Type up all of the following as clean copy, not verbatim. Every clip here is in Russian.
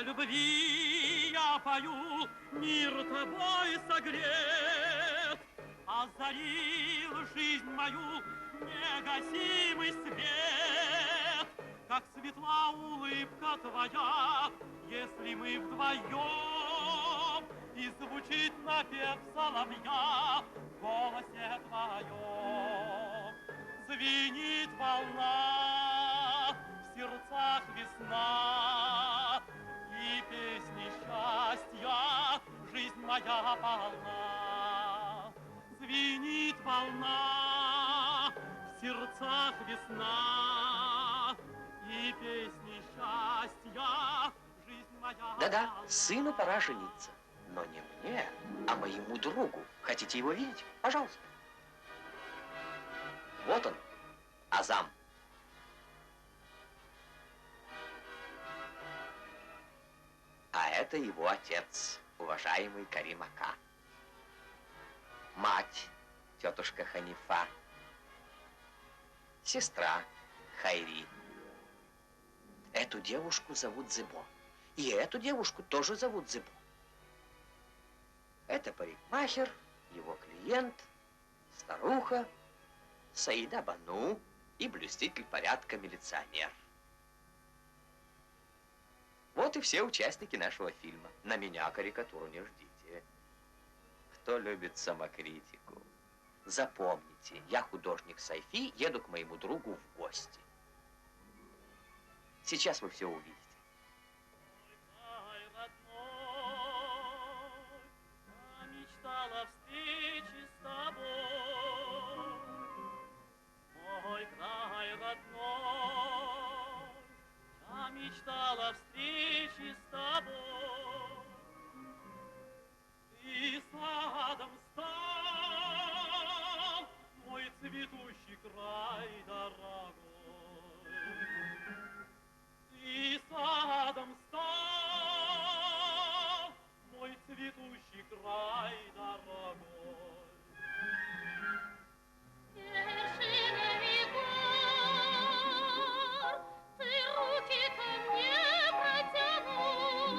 любви я пою, мир тобой согрет, озарил жизнь мою негасимый свет. Как светла улыбка твоя, если мы вдвоем, и звучит напев соловья в голосе твоем. Звенит волна, в сердцах весна, и песни счастья жизнь моя полна. Звенит волна, в сердцах весна, и песни счастья жизнь моя. Да-да, сыну пора жениться. Но не мне, а моему другу. Хотите его видеть? Пожалуйста. Вот он, Азам. А это его отец, уважаемый Карим Ака. Мать, тетушка Ханифа. Сестра Хайри. Эту девушку зовут Зыбо. И эту девушку тоже зовут Зыбо. Это парикмахер, его клиент, старуха, Саида Бану и блюститель порядка милиционер. Вот и все участники нашего фильма. На меня карикатуру не ждите. Кто любит самокритику, запомните, я художник Сайфи, еду к моему другу в гости. Сейчас вы все увидите. Мечтала встречи с тобой, мой край родной. Я мечтала встречи с тобой. Ты садом стал, мой цветущий край дорогой. Ты садом стал, мой цветущий край дорогой. Вершинами гор ты руки ко мне протянул.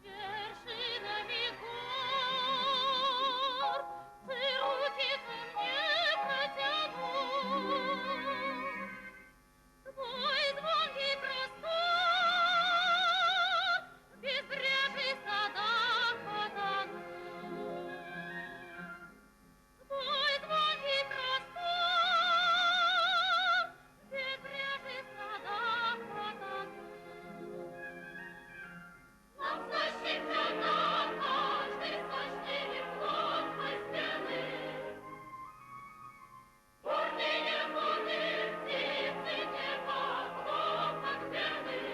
Вершинами гор ты руки ко мне протянул. Твой звонкий простор безбрежный садах потонул. Твой звонкий простор безбрежный садах потонул. Нам защищена каждый сочный неплод стены. Бурные воды птицы неба хлопок пены.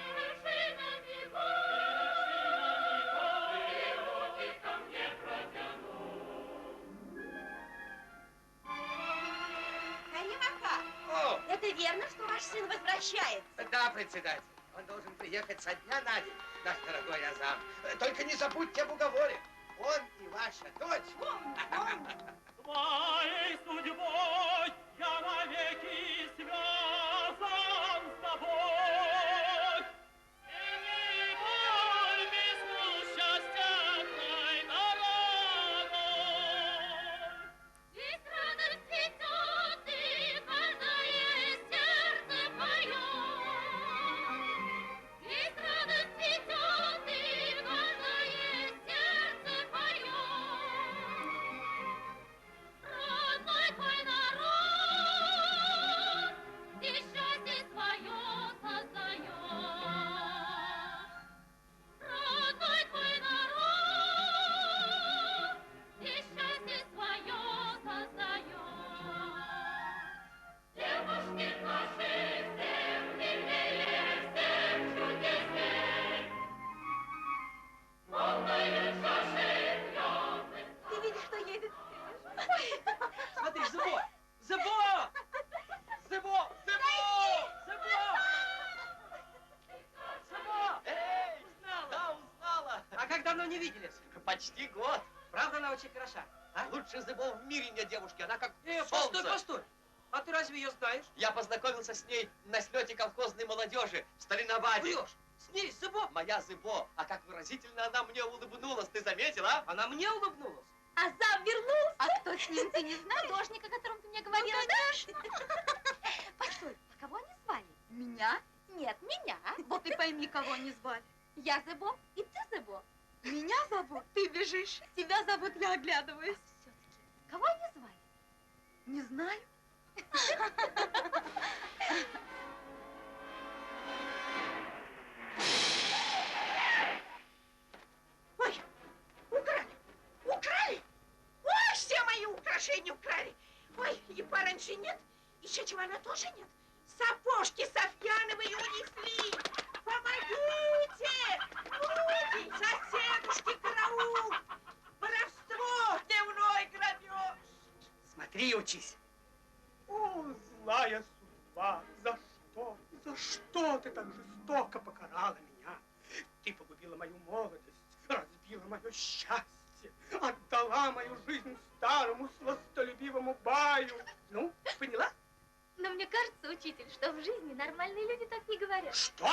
Вершинами гор и руки ко мне протянул. Карим Ака, О, это верно, что ваш сын возвращается? да, председатель. Он должен приехать со дня на день, наш дорогой Азам. Только не забудьте об уговоре. Он и ваша дочь. Твоей судьбой я навеки связан с тобой. И не боль без счастья дорогой. Здесь радость цветет, и каждое сердце поет. Здесь радость цветет, и каждое сердце поет. Родной твой народ, здесь счастье свое создаешь. Родной твой народ, здесь счастье свое создаешь. Девушки наши всем милее, всем чудесней. Полные чаши пьем. Ты видишь, что едет? Смотри, Зыбо! Зыбо! Зыбо! Зыбо! Зыбо! Зыбо! Эй! Узнала? Да, узнала. А как давно не виделись? Почти год. Правда, она очень хороша? А? Лучше Зыбо в мире нет девушки. Она как Постой, солнце. постой. А ты разве ее знаешь? Я познакомился с ней на слете колхозной молодежи в Сталинобаде. Врешь. С ней Зыбо. Моя Зыбо. А как выразительно она мне улыбнулась. Ты заметил, а? Она мне улыбнулась. А сам вернулся? А кто с ним, ты не знаешь? Художник, о котором ты мне говорила, да? Постой, а кого они звали? Меня? Нет, меня. Вот и пойми, кого они звали. Я Зыбо, и ты Зыбо. Меня зовут, ты бежишь. Тебя зовут, я оглядываюсь. Все-таки, кого они звали? Не знаю. Ой, украли! Украли! Ой, все мои украшения украли! Ой, и пораньше нет, и чего-чего тоже нет. Сапожки Софьяновые унесли! Помогите! Люди, соседушки, караул! Воровство, дневной грабеж! Смотри и учись. О, злая судьба, за что? За что ты так жестоко покарала меня? Ты погубила мою молодость, разбила мое счастье, отдала мою жизнь старому сластолюбивому баю. Ну, поняла? Но мне кажется, учитель, что в жизни нормальные люди так не говорят. Что?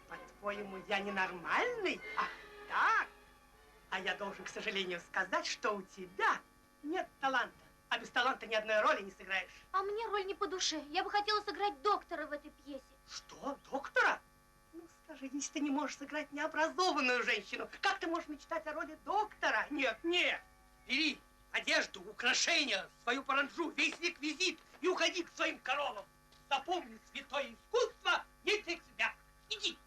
По-твоему, я ненормальный? Ах, так? А я должен, к сожалению, сказать, что у тебя нет таланта. А без таланта ни одной роли не сыграешь. А мне роль не по душе. Я бы хотела сыграть доктора в этой пьесе. Что? Доктора? Ну, скажи, если ты не можешь сыграть необразованную женщину, как ты можешь мечтать о роли доктора? Нет, нет. Бери одежду, украшения, свою паранджу, весь реквизит и уходи к своим коровам. Запомни, святое искусство не для себя. Иди.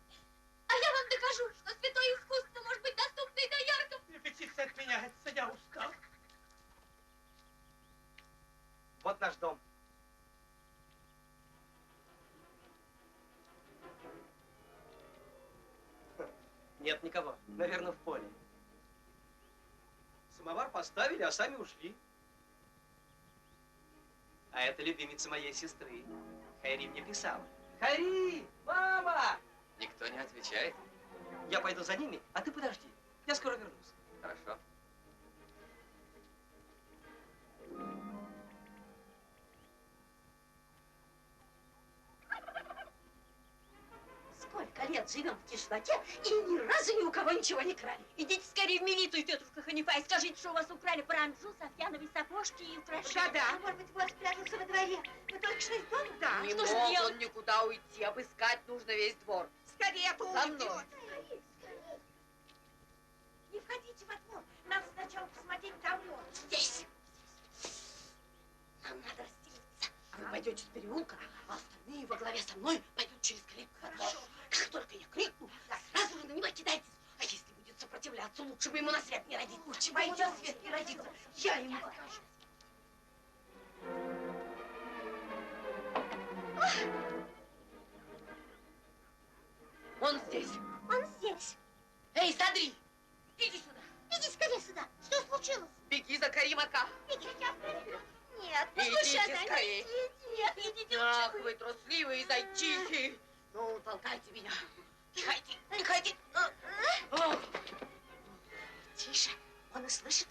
А я вам докажу, что святое искусство может быть доступно и дояркам. Не печись от меня, это я устал. Вот наш дом. Нет никого. Наверное, в поле. Самовар поставили, а сами ушли. А это любимица моей сестры. Хайри мне писала. Хайри! Мама! Никто не отвечает. Я пойду за ними, а ты подожди. Я скоро вернусь. Хорошо. Сколько лет живем в кишлаке и ни разу ни у кого ничего не крали. Идите скорее в милицию, тетушка Ханифа, и скажите, что у вас украли паранджу, софьяновые сапожки и украшения. Да-да. Может быть, вас спрятался во дворе. Вы только что из дома? Да. Не что ж мог делать? Он никуда уйти, обыскать нужно весь двор. Скорее, а то За уйдет. мной. Не входите во двор. Надо сначала посмотреть, там ли он. Здесь. Нам надо расстелиться. Вы пойдете с переулка, а остальные во главе со мной пойдут через калитку во двор. Как только я крикну, сразу же на него кидайтесь. А если будет сопротивляться, лучше бы ему на свет не родиться. Лучше бы ему на свет не родиться. Я ему покажу. Он здесь. Он здесь. Эй, Садри! Иди сюда. Иди скорее сюда. Что случилось? Беги за Каримака. Беги. Нет, Идите послушай, скорее. Нет, идите. Ах, вы трусливые зайчихи. Ну, толкайте меня. Тихайте, тихайте. Ох. Тише, он и слышит.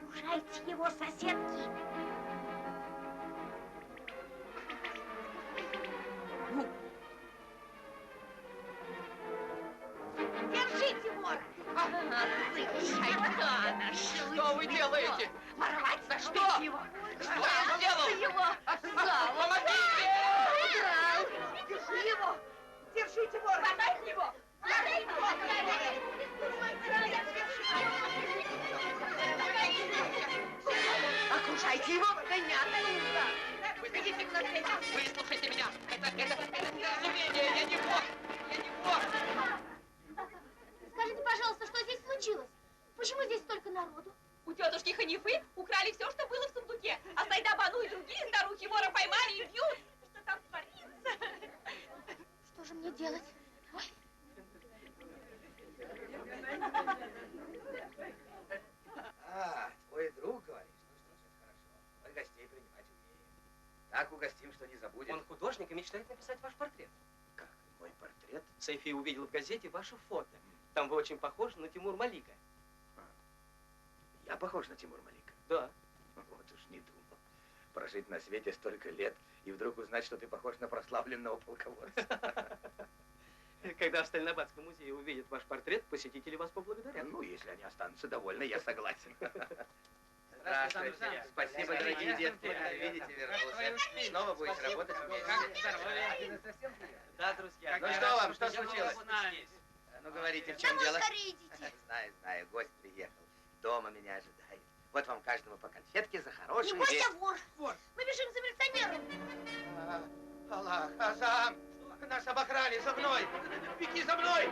Окружайте его, соседки. Держите вора. Шайтана, что вы делаете? Воровать За за что? его. Что я сделал? Его. Помогите! Держи его. Держите вора. Хватайте его. Хватайте его. Окружайте его, гоняться нужно. Выходите ему навстречу. Выслушайте меня. Это недоразумение. Я не мог. Я не мог. Скажите, пожалуйста, что здесь случилось? Почему здесь столько народу? У тетушки Ханифы украли все, что было в сундуке. А Сайда-Бану и другие старухи вора поймали и бьют. Что там творится? Что же мне делать? Ой. А, твой друг, говоришь? что, не забудет? Он художник и мечтает написать ваш портрет. Как? Мой портрет? Сайфи увидел в газете ваше фото. Там вы очень похожи на Тимур Малика. Я похож на Тимур Малика? Да. Вот уж не думал. Прожить на свете столько лет и вдруг узнать, что ты похож на прославленного полководца. Когда в Сталинобадском музее увидят ваш портрет, посетители вас поблагодарят. Ну, если они останутся довольны, я согласен. Здравствуйте. Спасибо, дорогие детки. Видите, вернулся. Снова будете работать вместе. Как здоровье? Да, друзья. Ну что вам, что случилось? Ну, говорите, в чем дело? Скорее идите. Знаю, гость приехал. Дома меня ожидает. Вот вам каждому по конфетке за хороший Не бойся, весь. вор. Мы бежим за милиционером. Аллах, Азам! Нас обокрали, за мной! Беги за мной!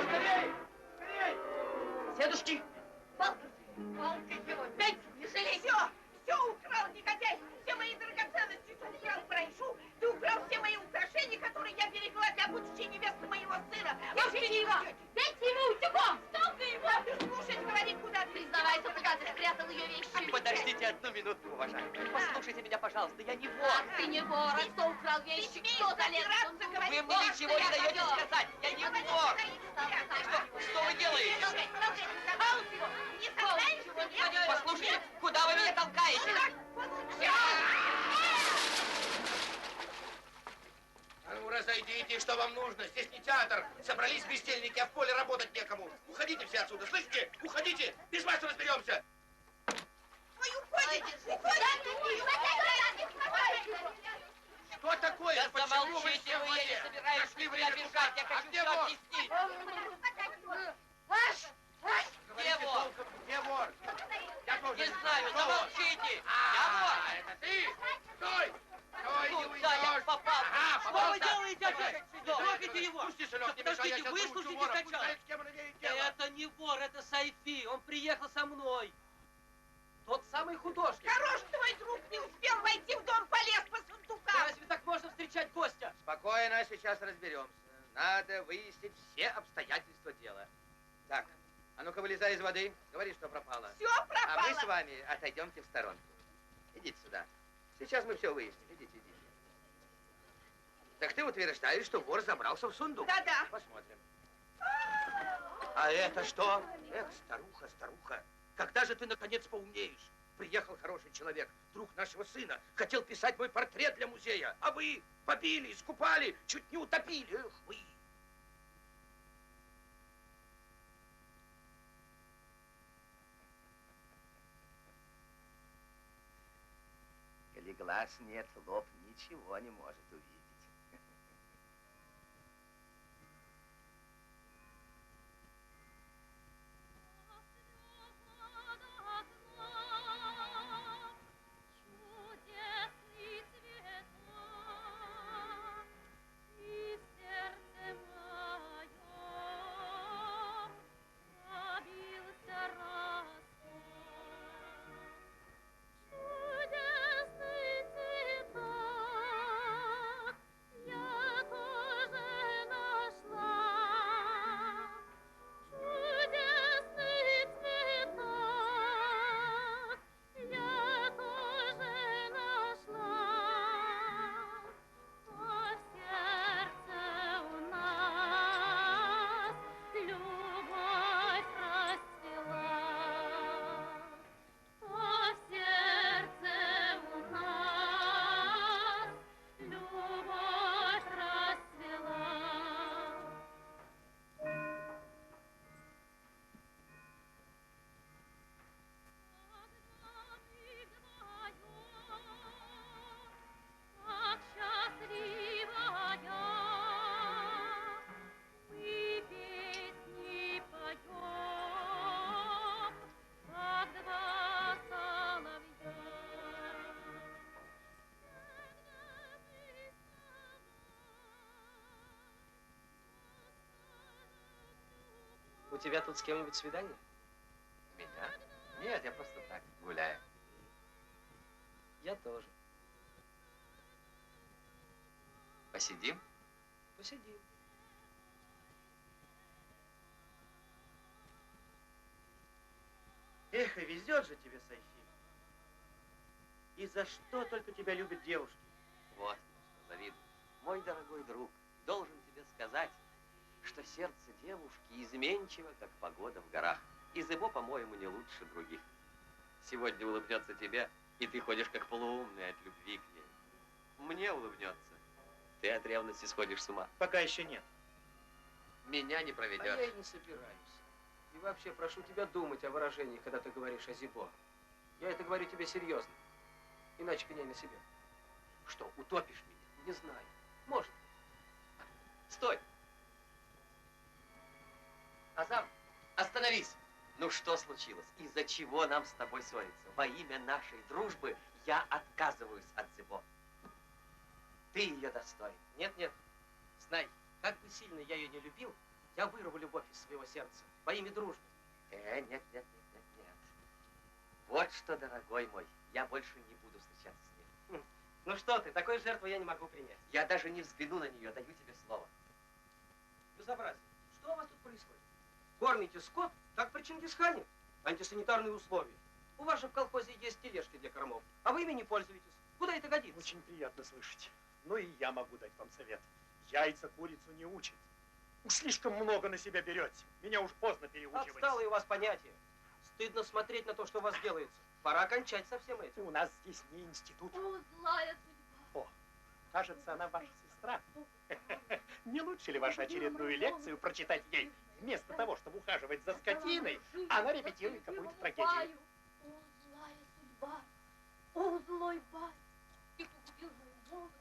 Скорей! Скорей! Дедушки! Палкой его, дайте, не жалей. Все украл, негодяй. Все мои драгоценности ты украл, прошу. Ты украл все мои украшения, которые я берегла для будущей невесты моего сына. Держите его! Дайте ему утюгом! Стопка его! Ты слушать, говори, куда ты. Признавайся, куда ты спрятал ее вещи. Подождите одну минутку, уважаемый. Послушайте меня, пожалуйста, я не вор. Ах, ты не вор, а кто украл вещи? Кто залез в сундук? Вы мне ничего не даете сказать. Я не вор. Что вы делаете? Не согласен? Послушайте, куда вы меня толкаете? А ну, разойдитесь, что вам нужно? Здесь не театр. Собрались бездельники, а в поле работать некому. Уходите все отсюда, слышите? Уходите, без вас разберемся. Ой, уходите, Что такое? Да Почему вы замолчите вы, я не собираюсь Пошли вы тебя лесу. бежать, я А хочу где все вор? объяснить. Говорите вор? толком, где вор? Я тоже Не знаю, Кто вор? замолчите. Я вор. Это ты? Стой! Стой, не Куда я уйдешь! попал? Ага, Что попал, вы да. делаете, Давай, отец? давай, Трогайте давай. его. Пусти, сынок, Да не мешай, я подождите, сейчас выслушайте научу вора. Пусть сначала. знает, с кем он имеет дело. Это не вор, это Сайфи. Он приехал со мной. Тот самый художник. Хорош твой друг, не успел войти в дом, полез по Да сундукам. разве так можно встречать гостя? Спокойно, сейчас разберемся. Надо выяснить все обстоятельства дела. Так, а ну-ка вылезай из воды. Говори, что пропало. Все А мы пропало. с вами отойдемте в сторонку. Идите сюда. Сейчас мы все выясним. Идите, идите. Так ты утверждаешь, что вор забрался в сундук? Да-да. Посмотрим. А это что? Эх, старуха, старуха. Когда же ты, наконец, поумнеешь? Приехал хороший человек, друг нашего сына. Хотел писать мой портрет для музея. А вы побили, искупали, чуть не утопили. Эх, вы. Коли глаз нет, лоб ничего не может увидеть. Чудесный цветок, и в сердце моем пробился росток. Чудесный цветок, я тоже нашла. Чудесный цветок, я тоже нашла. А в сердце у нас любовь расцвела. А в сердце у нас любовь расцвела. Как счастливая, мы песни поем, как два соловья. У тебя тут с кем-нибудь свидание? Меня? Нет, я просто так гуляю. Я тоже. Посидим? Посидим. Эх, и везет же тебе, Сайфи. И за что только тебя любят девушки? Вот. завидую. Мой дорогой друг, должен тебе сказать, что сердце девушки изменчиво, как погода в горах. И Зебо, по-моему, не лучше других. Сегодня улыбнется тебе, и ты ходишь как полуумный от любви к ней. Мне улыбнется. Ты от ревности сходишь с ума. Пока еще нет. Меня не А проведешь. я и не собираюсь. И вообще прошу тебя думать о выражении, когда ты говоришь о Зебо. Я это говорю тебе серьезно. Иначе пеняй на себя. Что, утопишь меня? Не знаю. Может. Стой! Азам, остановись! Ну что случилось? Из-за чего нам с тобой ссориться? Во имя нашей дружбы я отказываюсь от Зебо. Ты ее достоин. Нет, нет. Знай, как бы сильно я ее не любил, я вырву любовь из своего сердца во имя дружбы. Нет, нет, нет, нет, нет. Вот что, дорогой мой, я больше не буду встречаться с ней. Ну что ты, такой жертвы я не могу принять. Я даже не взгляну на нее, даю тебе слово. Безобразие. Что у вас тут происходит? Кормите скот, как при Чингисхане. Антисанитарные условия. У вас же в колхозе есть тележки для кормов, а вы ими не пользуетесь. Куда это годится? Очень приятно слышать. Ну и я могу дать вам совет. Яйца курицу не учат. Уж слишком много на себя берете. Меня уж поздно переучивать. Отсталые у вас понятия. Стыдно смотреть на то, что у вас делается. Пора кончать со всем этим. У нас здесь не институт. О, злая судьба. О, кажется, она ваша сестра. Не лучше ли вашу очередную лекцию прочитать ей? Вместо того, чтобы ухаживать за скотиной, она репетирует какую-то трагедию. О, злая судьба. О, злой бай. Ты погубил мою молодость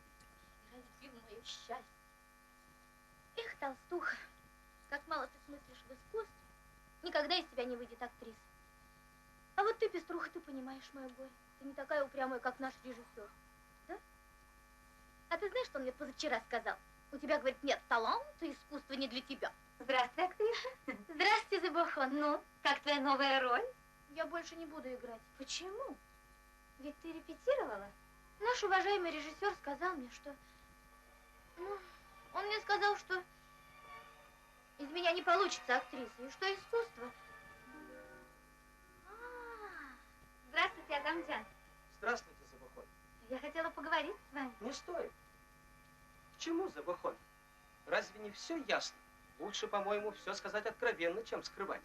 и разбил мое счастье. Эх, толстуха, как мало ты смыслишь в искусстве. Никогда из тебя не выйдет актриса. А вот ты, пеструха, ты понимаешь мое горе. Ты не такая упрямая, как наш режиссер. Да? А ты знаешь, что он мне позавчера сказал? У тебя, говорит, нет таланта, искусство не для тебя. Здравствуй, актриса. Здравствуйте, Зебохон. Ну, как твоя новая роль? Я больше не буду играть. Почему? Ведь ты репетировала. Наш уважаемый режиссер сказал мне, что... Ну, он мне сказал, что из меня не получится актриса, и что искусство... Здравствуйте, Адамджан. Здравствуйте, Зебохон. Я хотела поговорить с вами. Не стоит. К чему, Зебохон? Разве не все ясно? Лучше, по-моему, все сказать откровенно, чем скрывать.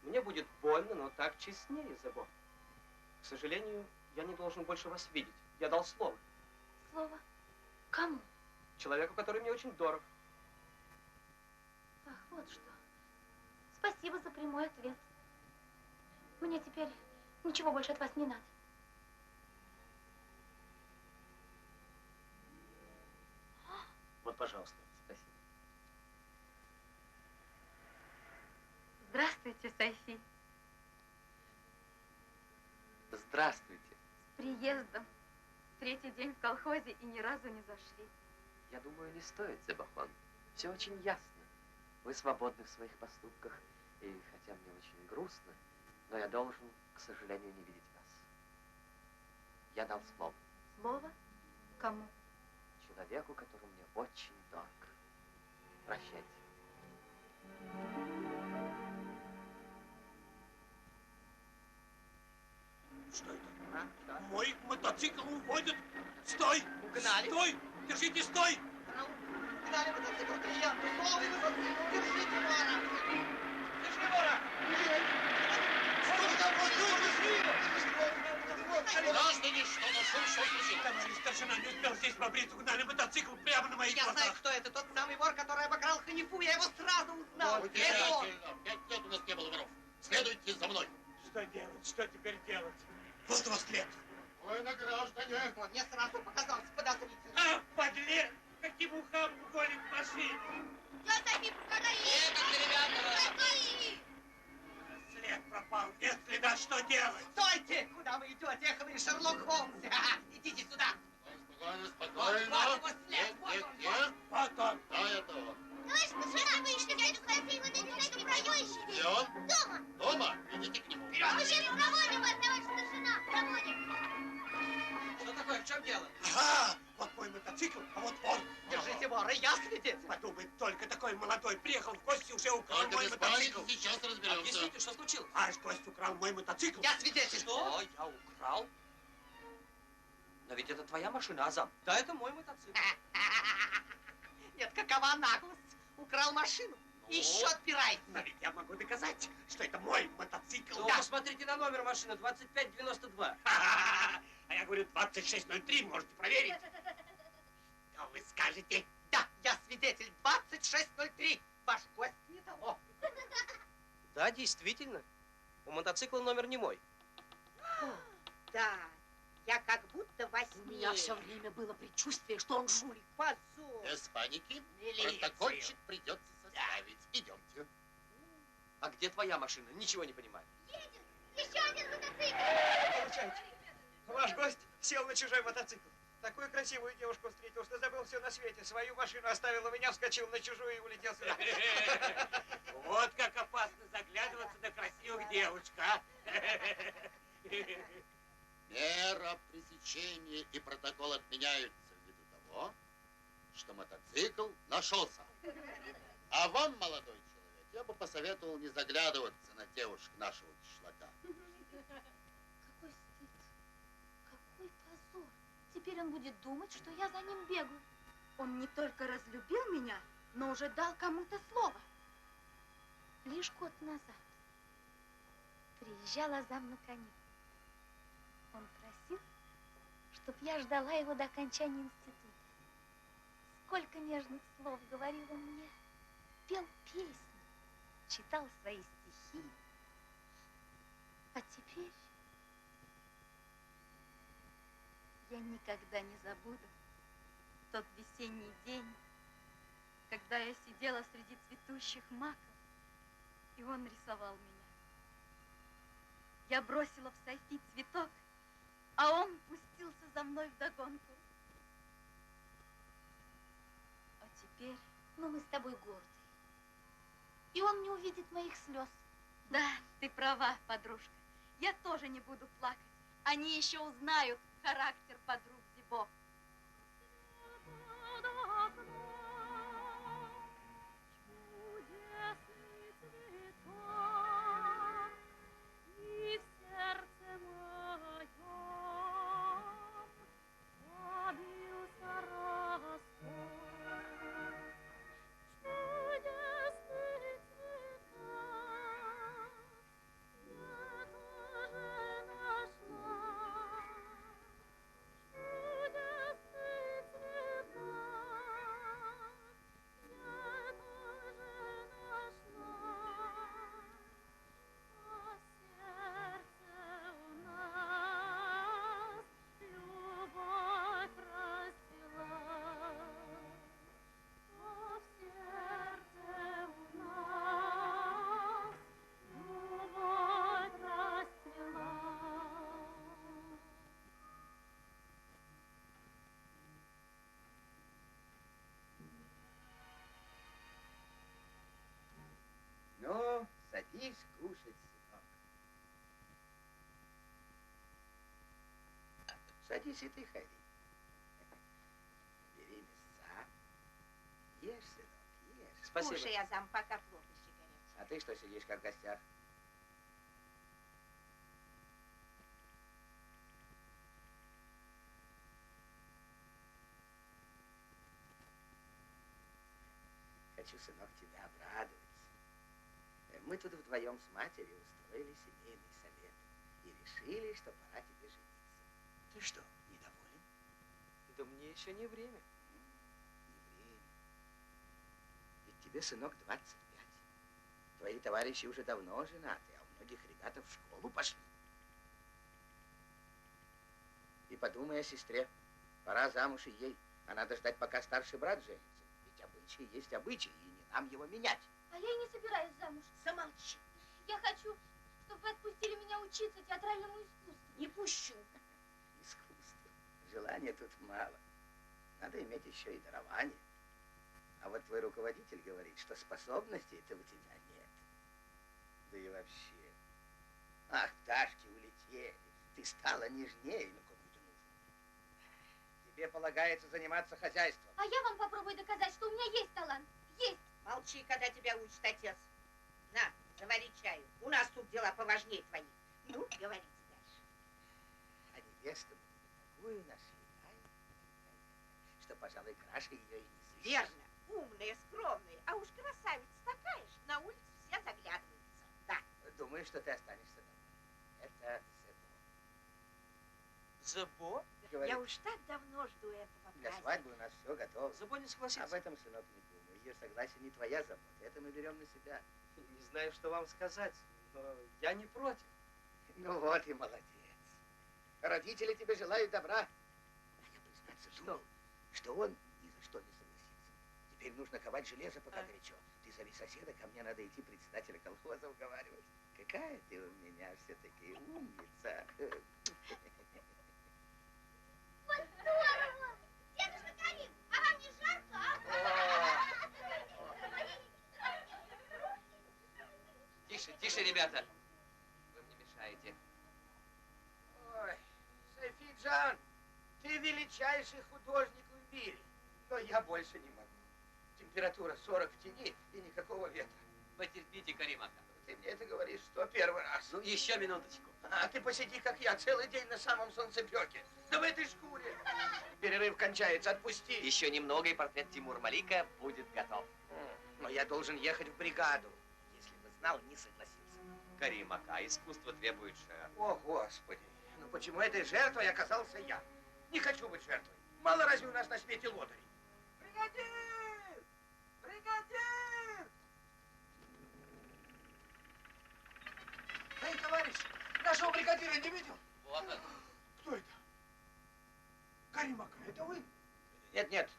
Мне будет больно, но так честнее, Зебо. К сожалению, я не должен больше вас видеть. Я дал слово. Слово? Кому? Человеку, который мне очень дорог. Ах, вот что. Спасибо за прямой ответ. Мне теперь ничего больше от вас не надо. Вот, пожалуйста. Спасибо. Здравствуйте, Софи. Здравствуйте. С приездом. Третий день в колхозе и ни разу не зашли. Я думаю, не стоит, Зебохон. Все очень ясно. Вы свободны в своих поступках, и хотя мне очень грустно, но я должен, к сожалению, не видеть вас. Я дал слово. Слово? Кому? Человеку, который мне очень дорог. Прощайте. Что это? А? Что? Мой мотоцикл уводят. Стой! Угнали? Стой! Держите, стой! Ну, угнали мотоцикл клиенту. Новый мотоцикл. Держите, вора. Держи, вора. Граждане, что нашел, что случилось? Товарищ старшина, не успел здесь побриться, угнали мотоцикл прямо на моих Я глазах. знаю, кто это. Тот самый вор, который обокрал Ханифу. Я его сразу узнал. Вот Это он. замечательно. 5 лет у нас не было воров. Следуйте за мной. Что делать? Что теперь делать? Вот у вас след. Ой, на граждане. Он мне сразу показался подозрительным. А, подлец! Каким ухам гонит машину? Тетя Софи, покажи! Это, ребята! Покажи! След пропал. Нет следа, что делать? Стойте! Куда вы идете? Эх, вы Шерлок Холмс! Идите сюда! Спокойно, Вот спокойно. его след! Вот Нет, он! нет. Вот он. Да, это он. Товарищ старшина, вы что дядю Софи, вот эти проезжие. Где он? Дома. Дома? Идите к нему. Мы сейчас проводим вас, товарищ старшина, проводим. Что такое? В чем дело? Ага, вот мой мотоцикл, а вот он. Держите вора, я свидетель. Подумай, только такой молодой приехал в гости, уже украл Только мой без паники, мотоцикл. сейчас разберемся. Объясните, что случилось? Ваш гость украл мой мотоцикл. Я свидетель. Что? Я украл? Но ведь это твоя машина, Азам. Да, это мой мотоцикл. Нет, какова наглость? Украл машину. Ну? Еще отпирает. Но ведь я могу доказать, что это мой мотоцикл. Ну, посмотрите на номер машины, 2592. А я говорю, 2603, можете проверить. Но вы скажете, да, я свидетель, 2603. Ваш гость не того. Да, действительно. У мотоцикла номер не мой. Да, я как будто во сне. У меня все время было предчувствие, что он жулик. Позор. Без паники. Милицию. Протокольчик придется составить. Идемте. А где твоя машина? Ничего не понимаю. Едет! Еще один мотоцикл! Получайте. Ваш гость сел на чужой мотоцикл. Такую красивую девушку встретил, что забыл все на свете. Свою машину оставил у меня, вскочил на чужую и улетел сюда. Вот как опасно заглядываться на красивых девушек, а? Мера пресечения и протокол отменяются ввиду того, что мотоцикл нашелся. А вам, молодой человек, я бы посоветовал не заглядываться на девушек нашего кишлака. Какой стыд, какой позор. Теперь он будет думать, что я за ним бегаю. Он не только разлюбил меня, но уже дал кому-то слово. Лишь год назад приезжал Азам на каникулы. Он просил, чтоб я ждала его до окончания института. Сколько нежных слов говорил он мне. Пел песни, читал свои стихи. А теперь я никогда не забуду тот весенний день, когда я сидела среди цветущих маков, и он рисовал меня. Я бросила в Софи цветок, а он пустился за мной вдогонку. А теперь, мы с тобой горды. И он не увидит моих слез. Да, ты права, подружка. Я тоже не буду плакать. Они еще узнают характер подруг Зибо. Чудесный цветок, и в сердце моем забился росток. Чудесный цветок, я тоже нашла. Чудесный цветок, я тоже нашла. А сердце у нас любовь расцвела. А в сердце у нас любовь расцвела. Ну, садись кушать, сынок. Садись и ты, Хайри. Бери мясца. Ешь, сынок, ешь. Спасибо. Кушай, Азам, пока плов еще горячий. А ты что сидишь, как в гостях? Хочу, сынок, тебя обрадовать. Мы тут вдвоем с матерью устроили семейный совет и решили, что пора тебе жениться. Ты что, недоволен? Да мне еще не время. Не время. Ведь тебе, сынок, 25. Твои товарищи уже давно женаты, а у многих ребята в школу пошли. И подумай о сестре. Пора замуж и ей. А надо ждать, пока старший брат женится. Ведь обычаи есть обычаи, и не нам его менять. А я и не собираюсь замуж. Замолчи. Я хочу, чтобы вы отпустили меня учиться театральному искусству. Не пущу. Искусство. Желания тут мало. Надо иметь еще и дарование. А вот твой руководитель говорит, что способностей-то у тебя нет. Да и вообще. Ах, пташки улетели. Ты стала нежнее, ну кому это нужно. Тебе полагается заниматься хозяйством. А я вам попробую доказать, что у меня есть талант. Есть. Молчи, когда тебя учит отец. На, завари чаю. У нас тут дела поважнее твоих. Ну, говорите дальше. А невесту мы тебе такую нашли, пожалуй, краше ее и не сыщешь. Верно, умная, скромная, а уж красавица такая же, на улицу все заглядываются. Да. Думаю, что ты останешься домой. Это Зебо? Я уж так давно жду этого для праздника. свадьбы у нас все готово. Зебо не согласится. Об этом, сынок, не думай. Ее согласие не твоя забота. Это мы берем на себя. Не знаю, что вам сказать, но я не против. Ну вот и молодец. Родители тебе желают добра. А я, признаться, думал, что он ни за что не согласится. Теперь нужно ковать железо, пока горячо. Ты зови соседа, ко мне надо идти председателя колхоза уговаривать. Какая ты у меня все-таки умница. Вот здорово! Дедушка Карим, а вам не жарко, Тише, тише, ребята. Вы мне мешаете. Ой, Сайфиджан, ты величайший художник в мире. Но я больше не могу. Температура 40 в тени и никакого ветра. Потерпите, Карим Ака. Ты мне это говоришь 101 раз. Ну, еще минуточку. А ты посиди, как я, целый день на самом солнцепеке. Да в этой шкуре. Перерыв кончается, отпусти. Еще немного, и портрет Тимур Малика будет готов. Но я должен ехать в бригаду. Если бы знал, не согласился. Карим Ака, искусство требует жертв. О, Господи. Ну почему этой жертвой оказался я? Не хочу быть жертвой. Мало разве у нас на свете лодырей? Бригадир! Бригадир! Эй, товарищ, нашего бригадира не видел? Вот он. Кто это? Карим Ака, это вы? Нет, нет,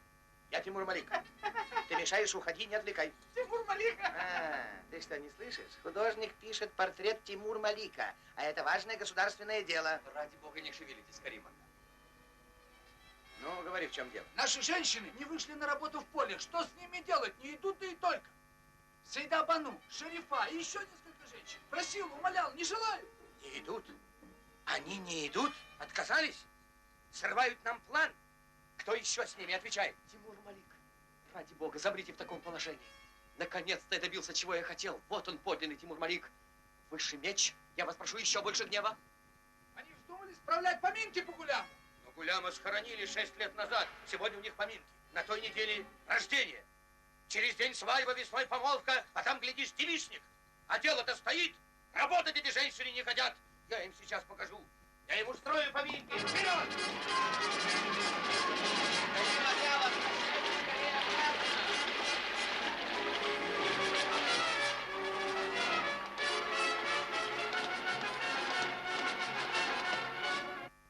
я Тимур Малик. Ты мешаешь, уходи, не отвлекай. Тимур Малика! А, ты что, не слышишь? Художник пишет портрет Тимур Малика, а это важное государственное дело. Ради бога, не шевелитесь, Карим Ака. Ну, говори, в чем дело. Наши женщины не вышли на работу в поле. Что с ними делать? Не идут и только. Сейда Бану, Шерифа и еще несколько женщин. Просил, умолял, не желаю. Не идут? Они не идут? Отказались? Срывают нам план? Кто еще с ними отвечает? Тимур Малик, ради бога, забрите в таком положении. Наконец-то я добился, чего я хотел. Вот он, подлинный Тимур Малик. Высший меч. Я вас прошу, еще больше гнева. Они вздумали справлять поминки по Гуляму. Но Гуляма схоронили 6 лет назад. Сегодня у них поминки. На той неделе рождение. Через день свадьба, весной помолвка, а там, глядишь, девичник. А дело-то стоит. Работать эти женщины не хотят. Я им сейчас покажу. Я им устрою поминки. Вперед!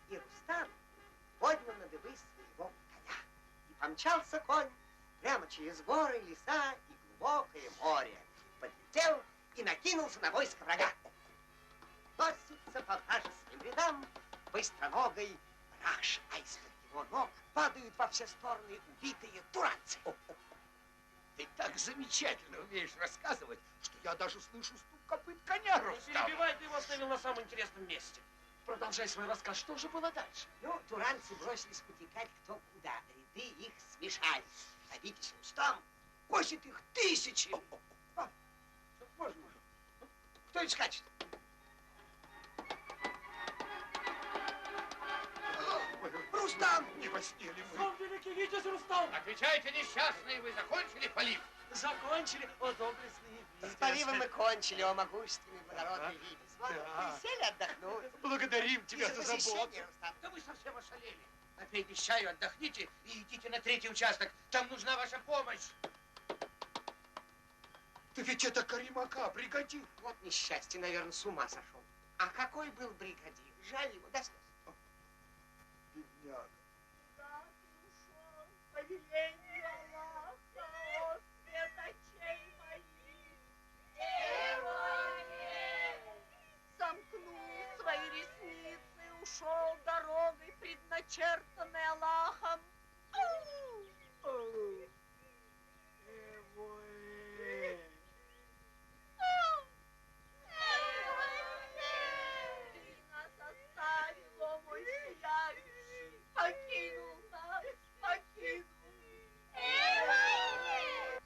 И Рустам поднял на дыбы своего коня. И помчался конь прямо через горы, леса и глубокое море. Подлетел и накинулся на войско врага. Носится по вражеским рядам быстроногой раш, а из-под его ног падают во все стороны убитые туранцы. Ты так замечательно умеешь рассказывать, что я даже слышу стук копыт коня, Рустам. Перебивай, ты его оставил на самом интересном месте. Продолжай свой рассказ. Что же было дальше? Ну, туранцы бросились утекать кто куда. Ряды их смешались. А видишь, Рустам косит их тысячи. Боже мой. Кто это скачет? Рустам! Не посмели мы. Сам великий витязь Рустам. Отвечайте, несчастные, вы закончили полив? Закончили, о доблестный С поливом мы кончили, о могущественный благородный витязь. Вот, присели отдохнуть. Благодарим И за посещение, Рустам. Да вы совсем ошалели. Напейтесь чаю, отдохните и идите на 3-й участок. Там нужна ваша помощь. Да ведь это Карим Ака, бригадир. Вот несчастье, наверное, с ума сошел. А какой был бригадир? Жаль его до слез. Бедняга. Да, ты ушел по велению Аллаха, о свет очей моих. Герой! Сомкнул свои ресницы, ушел дорогой, предначертанной Аллахом. Ты нас оставил, о мой сияющий, покинул нас, покинул.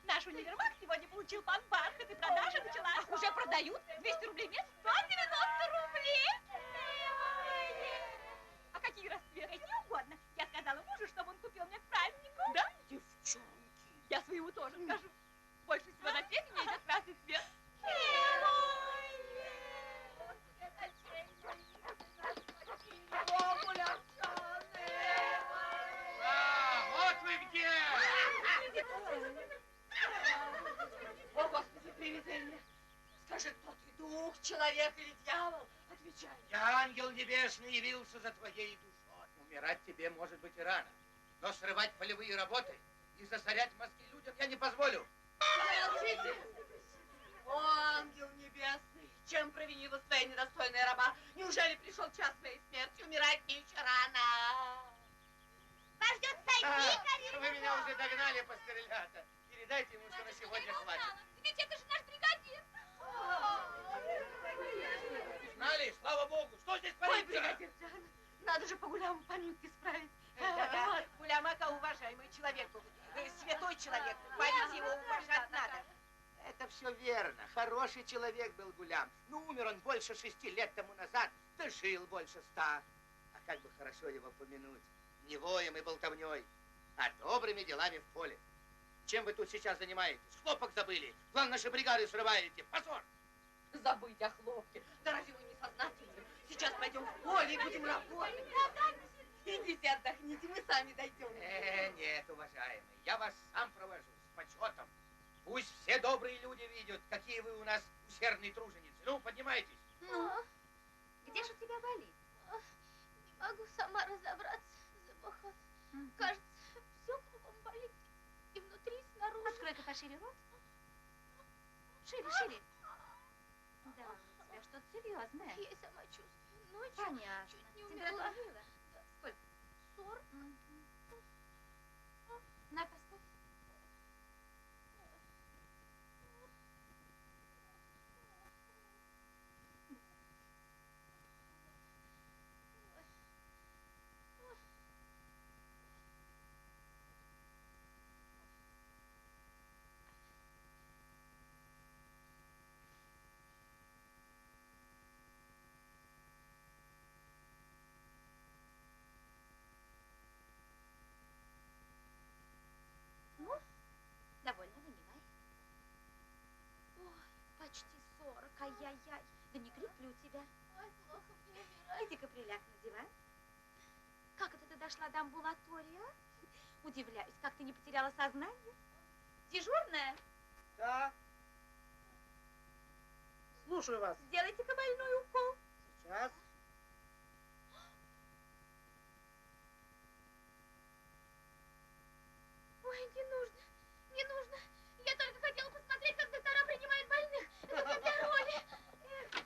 Наш универмаг сегодня получил банк бархат, и продажа началась. Ах, уже продают? 200 рублей в месяц? 190 рублей! А какие расцветки? Какие угодно. Я сказала мужу, чтобы он купил мне к празднику. Да? Я своему тоже скажу. Больше всего на свете мне идет красный цвет. Вот вы где! О, Господи, привидение! Скажи, кто ты, дух, человек или дьявол? Отвечай. Я, ангел небесный, явился за твоей душой. Умирать тебе, может быть, и рано. Но срывать полевые работы и засорять мозги людям я не позволю. Замолчите! О, ангел небесный, чем провинила своя недостойная раба? Неужели пришел час своей смерти? Умирать мне еще рано. Вас ждет Софи, Вы меня уже догнали, пострелята. Передайте ему, что на сегодня хватит. Ведь это же наш бригадир. Знали? Слава Богу! Что здесь Ой, творится? бригадир Джан, надо же по гулям поминки справить. Да-да, Гулямака уважаемый человек был. Святой человек. Память его уважать надо. Это все верно. Хороший человек был Гулям. Но умер он больше 6 лет тому назад, да жил больше 100. А как бы хорошо его помянуть. Не воем и болтовней, а добрыми делами в поле. Чем вы тут сейчас занимаетесь? Хлопок забыли. План нашей бригады срываете. Позор! Забыть о хлопке. Да разве вы не сознательны? Сейчас пойдем в поле и будем работать. Идите отдохните, мы сами дойдем. Нет, уважаемый, я вас сам провожу с почетом. Пусть все добрые люди видят, какие вы у нас усердные труженицы. Ну, поднимайтесь. Ну, где же у тебя болит? Не могу сама разобраться, Забахан. Кажется, все кругом болит. И внутри, и снаружи. Открой-ка пошире рот. Шире, шире. Да, у тебя что-то серьезное. Я и сама чувствую. Ночью Понятно. чуть не умерла. Температура? Сколько? 40. На-ка, ставь. Ну, довольно, вынимай. Ой, почти 40. Ай-яй-яй. Да не крик ли у тебя? Ой, плохо мне умирать. Иди-ка приляг на диван. Как это ты дошла до амбулатории, а? Удивляюсь, как ты не потеряла сознание. Дежурная, Да. Слушаю вас. сделайте-ка больной укол. Сейчас. Ой, не нужно, не нужно. Я только хотела посмотреть, как доктора принимают больных. Это для роли.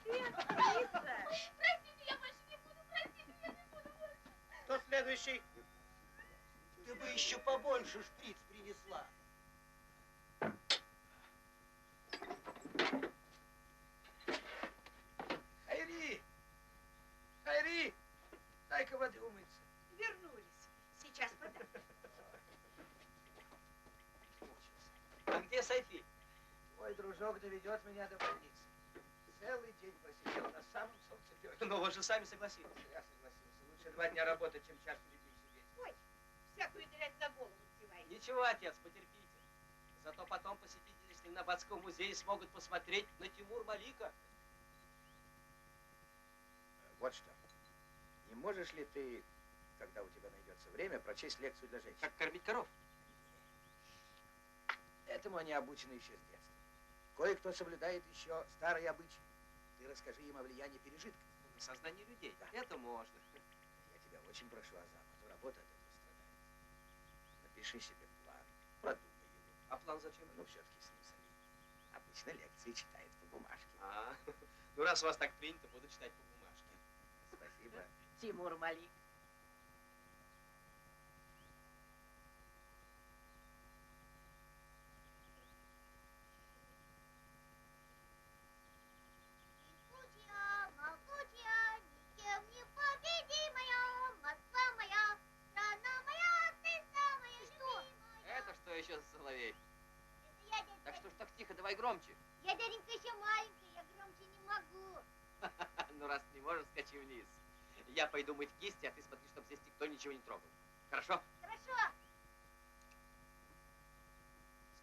Лиса. Простите, я больше не буду, простите, я не буду больше. Кто следующий? Ты бы еще побольше шприц принесла. Хайри! Хайри! Дай-ка воды умыться. Вернулись. Сейчас подам. А где Софи? Твой дружок доведет меня до больницы. Целый день просидел на самом солнцепёке. Но вы же сами согласились. Я согласился. Лучше 2 дня работать, чем час в любви сидеть. Ой, всякую дрянь за голову надевай. Ничего, отец, потерпите. Зато потом посетители Ленинабадского музея смогут посмотреть на Тимур Малика. Вот что. Не можешь ли ты, когда у тебя найдется время, прочесть лекцию для женщин? Как кормить коров. Этому они обучены еще с детства. Кое-кто соблюдает еще старые обычаи. Ты расскажи им о влиянии пережитков. На сознание людей. Да. Это можно. Я тебя очень прошу, Азам, а то работа от этого страдает. Напиши себе план, продумай его. А план зачем? Ну, все-таки с ним самим. Обычно лекции читает по бумажке. Ну раз у вас так принято, буду читать по бумажке. Спасибо. Тимур Малик. Могучая, могучая, никем не победимая, Москва моя, страна моя, ты самая любимая. Это что еще за соловей? Это я, дядя. Так что ж так тихо, давай громче. Я, дяденька, еще маленькая, я громче не могу. Ну раз не можешь, скачи вниз. Я пойду мыть кисти, а ты смотри, чтобы здесь никто ничего не трогал. Хорошо? Хорошо.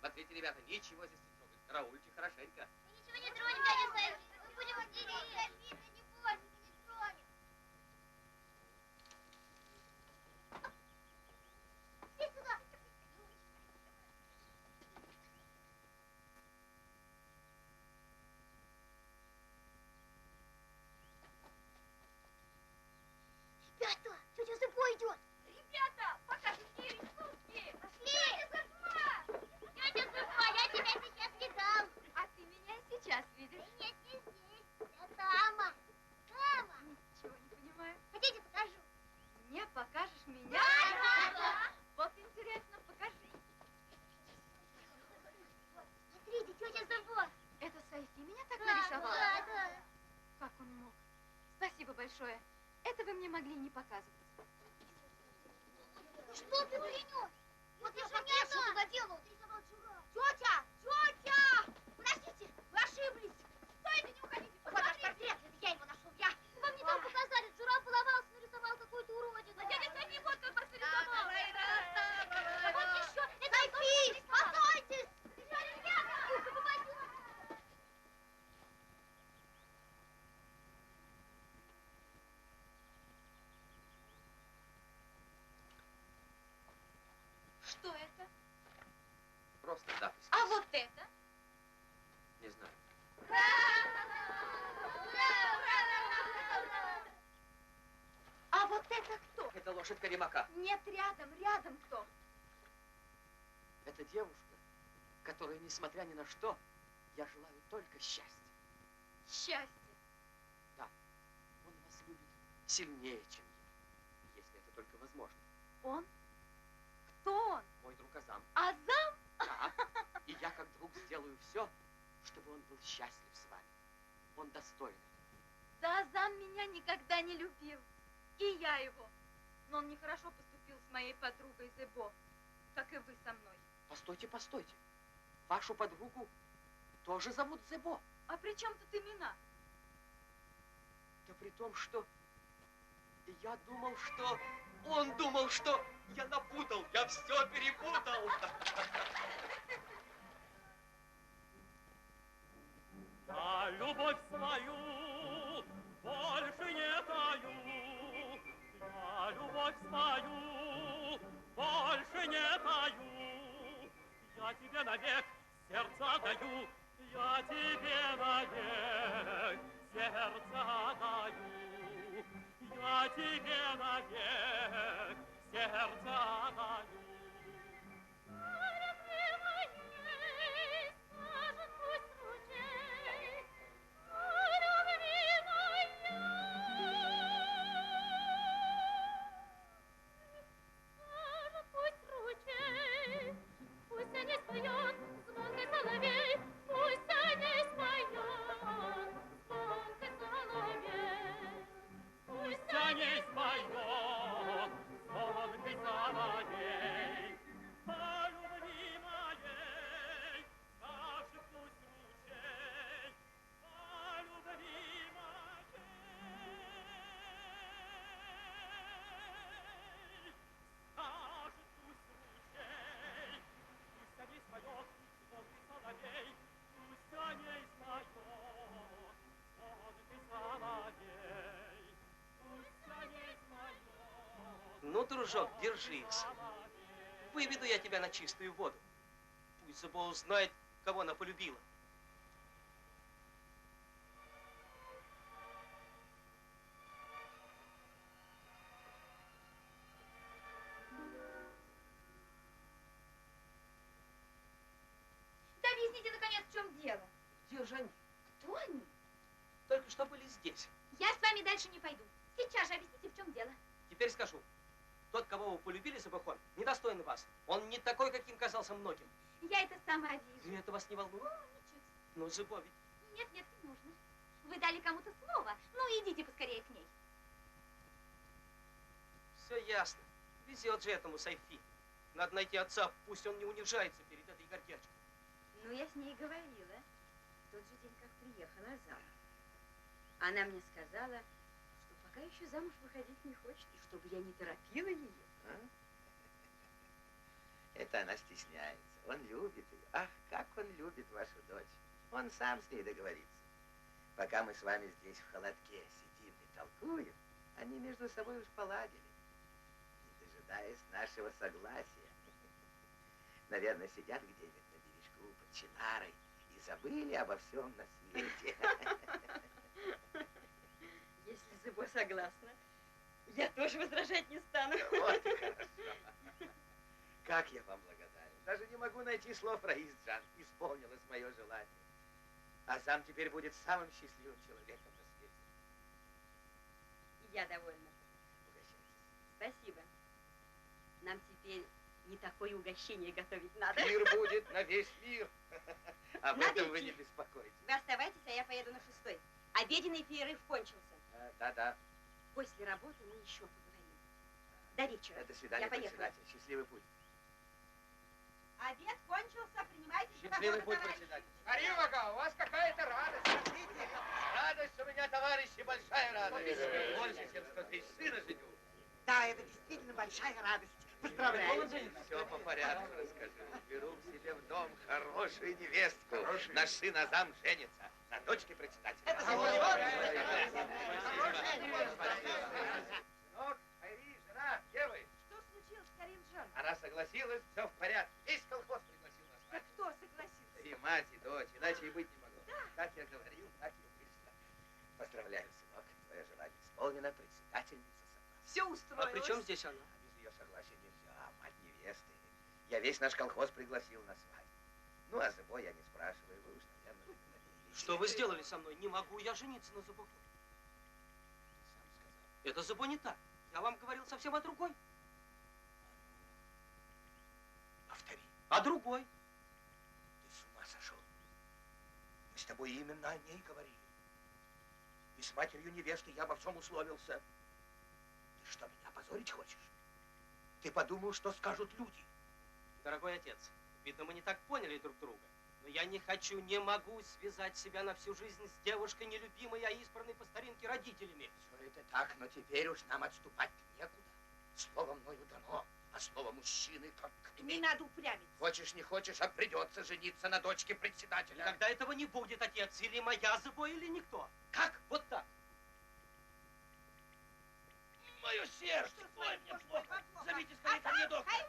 Смотрите, ребята, ничего здесь не трогать. Караульте хорошенько. Ничего не тронем, дядя Сайфи. Мы будем стереть. Не бойся, мы не тронем. Иди сюда. Ребята, тетя Зыбо идет. Ребята, покажите рисунки. Пошли. Тетя Зыбо, я тебя сейчас видал. А ты меня и сейчас видишь. Нет, не здесь. Я дама. Дама. Ничего не понимаю. Хотите, покажу? Мне покажешь меня? Да. Вот интересно, покажи. Смотрите, тетя Зыбо. Это Сайфи меня так Да, нарисовала? да. Как он мог? Спасибо большое. Это вы мне могли не показывать. Что ты принес? Вот я же не что туда делал. Тетя! Тетя! Подождите, вы ошиблись. Стойте, не уходите. Вот ваш портрет, это я его нашел. Я. Вам не так показали. Журавль половался, нарисовал какую-то уродину. А дядя Сайфи вот как вас нарисовал. Вот еще. Это Сайфи, постойте. Ребята, попадете. Что это? Просто запись. А вот это? Не знаю. А вот это кто? Это лошадь Каримака. Нет, рядом кто? Это девушка, которой, несмотря ни на что, я желаю только счастья. Счастье. Да, он вас любит сильнее, чем я, если это только возможно. Он? Кто он? Мой друг Азам. Азам? Да, и я как друг сделаю все, чтобы он был счастлив с вами. Он достоин. Да Азам меня никогда не любил. И я его. Но он нехорошо поступил с моей подругой Зебо, как и вы со мной. Постойте, постойте. Вашу подругу тоже зовут Зебо. А при чем тут имена? Да при том, что я думал, что он думал, что я напутал, я все перепутал. Я любовь свою больше не таю. Я любовь свою больше не таю. Я тебе навек сердце даю. Я тебе навек сердце даю. Я тебе навек сердце даю. Ну, дружок, держись. Выведу я тебя на чистую воду. Пусть Зебо узнает, кого она полюбила. Да объясните, наконец, в чем дело. Где же они? Кто они? Только что были здесь. Я с вами дальше не пойду. Сейчас же объясните, в чем дело. Теперь скажу. Тот, кого вы полюбили, Зебохон, недостоин вас. Он не такой, каким казался многим. Я это сама вижу. И это вас не волнует? Ничуть. Но Зебо ведь... Нет, не нужно. Вы дали кому-то слово. Ну, идите поскорее к ней. Все ясно. Везет же этому Сайфи. Надо найти отца, пусть он не унижается перед этой гордячкой. Ну, я с ней говорила. В тот же день, как приехала Азара. Она мне сказала, что пока еще замуж выходить не хочет, и чтобы я не торопила ее. Это она стесняется. Он любит ее. Ах, как он любит вашу дочь. Он сам с ней договорится. Пока мы с вами здесь в холодке сидим и толкуем, они между собой уж поладили, не дожидаясь нашего согласия. Наверное, сидят где-нибудь на бережку под чинарой и забыли обо всем на свете. Если Зыбо согласна, я тоже возражать не стану. Вот и хорошо. Как я вам благодарен. Даже не могу найти слов, Раис Джан. Исполнилось мое желание. А сам теперь будет самым счастливым человеком на свете. Я довольна. Угощайтесь. Спасибо. Нам теперь не такое угощение готовить надо. Мир будет на весь мир. Об этом вы не беспокойтесь. Вы оставайтесь, а я поеду на 6-й. Обеденный перерыв кончился. Да-да. После работы мы еще поговорим. До вечера. До свидания, я поехала. председатель. Счастливый путь. Обед кончился, принимайте Счастливый путь, председатель. Каримага, у вас какая-то радость. Смотрите. Радость у меня, товарищи, большая радость. Больше, чем 100 тысяч сына женю. Да, это действительно большая радость. Поздравляю. Все по порядку расскажу. Беру к себе в дом хорошую невестку. Наш сын Азам женится на дочке председателя. Сынок, Айри, жена, где вы? Что случилось, Карим-джан? Она согласилась, все в порядке. Весь колхоз пригласил нас. Да кто согласился? И мать, и дочь, иначе и быть не могло. Как я говорил, так и вышло. Поздравляю, сынок, твое желание исполнено, председательница согласна. Все устроилось. А при чем здесь она? А без ее согласия нельзя, мать невесты. Я весь наш колхоз пригласил на свадьбу. Ну, а Зыбо я не спрашиваю, вы уж, наверное, договорились. Что вы сделали со мной? Не могу я жениться на Зыбо. Ты сам сказал. Это Зыбо не так. Я вам говорил совсем о другой. Повтори. О другой. Ты с ума сошел. Мы с тобой именно о ней говорили. И с матерью невесты я обо всем условился. Ты что, меня опозорить хочешь? Ты подумал, что скажут люди? Дорогой отец, видно, мы не так поняли друг друга. Но я не хочу, не могу связать себя на всю жизнь с девушкой, нелюбимой, а избранной по старинке родителями. Все это так, но теперь уж нам отступать некуда. Слово мною дано, а слово мужчины как Не надо упрямиться. Хочешь, не хочешь, а придется жениться на дочке председателя. Когда этого не будет, отец, или моя Зыбо, или никто. Как? Вот так. Мое сердце! Ой, мне плохо! Зовите скорее ко мне доктора!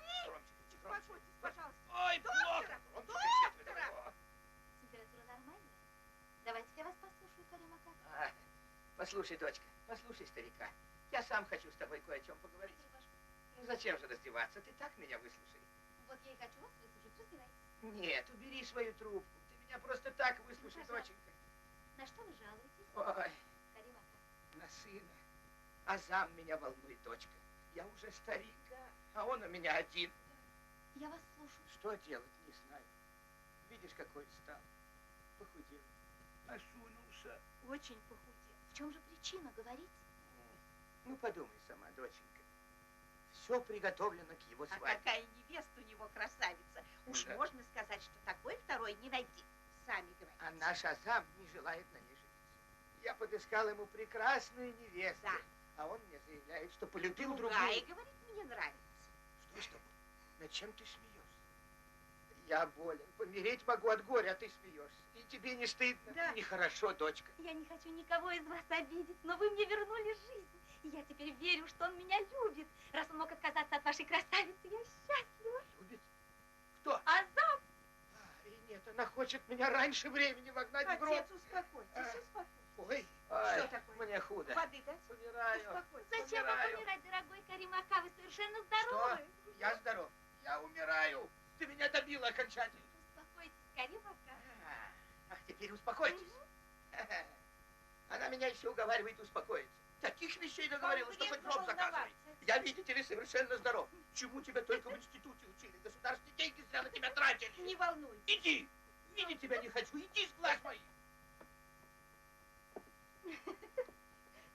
Успокойтесь, пожалуйста. Ой, плохо! Доктора! Температура нормальная? Давайте-ка я вас послушаю, Карим Ака. Послушай, дочка, послушай старика. Я сам хочу с тобой кое о чем поговорить. Ну зачем же раздеваться? Ты так меня выслушай. Вот я и хочу вас выслушать, раздевайтесь. Нет, убери свою трубку. Ты меня просто так выслушай, доченька. На что вы жалуетесь? Ой, Карим Ака. на сына. Азам меня волнует, дочка. Я уже старик, а он у меня один. Я вас слушаю. Что делать, не знаю. Видишь, какой стал. Похудел. Осунулся. Очень похудел. В чем же причина, говорите? Ну, подумай сама, доченька. Все приготовлено к его А свадьбе. какая невеста у него красавица. Уж Да. можно сказать, что такой второй не найти. Сами говорите. А наш Азам не желает на ней жениться. Я подыскал ему прекрасную невесту. Да. А он мне заявляет, что полюбил Другая, другую. говорит, мне нравится. Что с тобой? Над чем ты смеешься? Я болен. Помереть могу от горя, а ты смеешься. И тебе не стыдно? Да. Нехорошо, дочка. Я не хочу никого из вас обидеть, но вы мне вернули жизнь. И я теперь верю, что он меня любит. Раз он мог отказаться от вашей красавицы, я счастлива. Любит? Кто? Азам! И нет, она хочет меня раньше времени вогнать в гроб. Отец, успокойтесь, успокойтесь. Ой, Что такое? мне худо. Воды дать? Умираю. Успокойтесь. Зачем вам Умираю. умирать, дорогой Карим Ака? Вы совершенно здоровы. Что? Я здоров. Я умираю. Ты меня добила окончательно. Успокойтесь, Карим Ака. Ах, теперь успокойтесь. Она меня еще уговаривает успокоиться. Таких вещей наговорила, Вам что хоть вредно гроб заказывай. волноваться. Я, видите ли, совершенно здоров. Чему тебя только в институте учили? Государственные деньги зря на тебя тратили. Не волнуйтесь. Иди. Видеть тебя не хочу. Иди с глаз моих.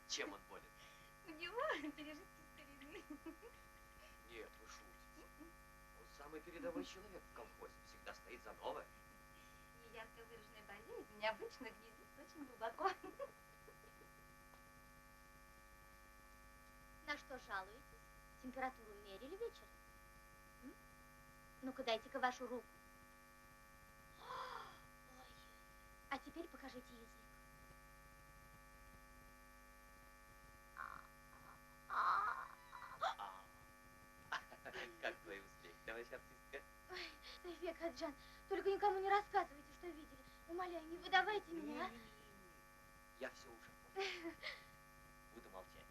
Чем он болен? У него пережитки старины. Нет, вы шутите. Он самый передовой человек в колхозе. Всегда стоит за новое. Неярко выраженная болезнь необычно гнездится очень глубоко. На что жалуетесь? Температуру мерили вечером? Ну-ка, дайте-ка вашу руку. теперь покажите язык. Как твои успехи, товарищ артистка? Ой, Сайфе Каджан, только никому не рассказывайте, что видели. Умоляю, не выдавайте меня, а? Я все уже понял. Буду молчать.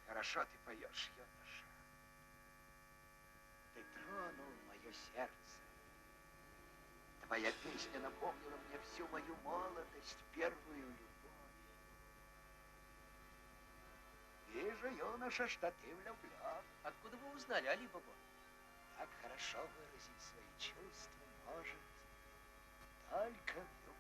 Хорошо ты поешь, юноша. Ты тронул мое сердце. Твоя песня напомнила мне всю мою молодость, первую любовь. Вижу, юноша, что ты влюблен. Откуда вы узнали, Али Баба? Так хорошо выразить свои чувства может только влюбленный.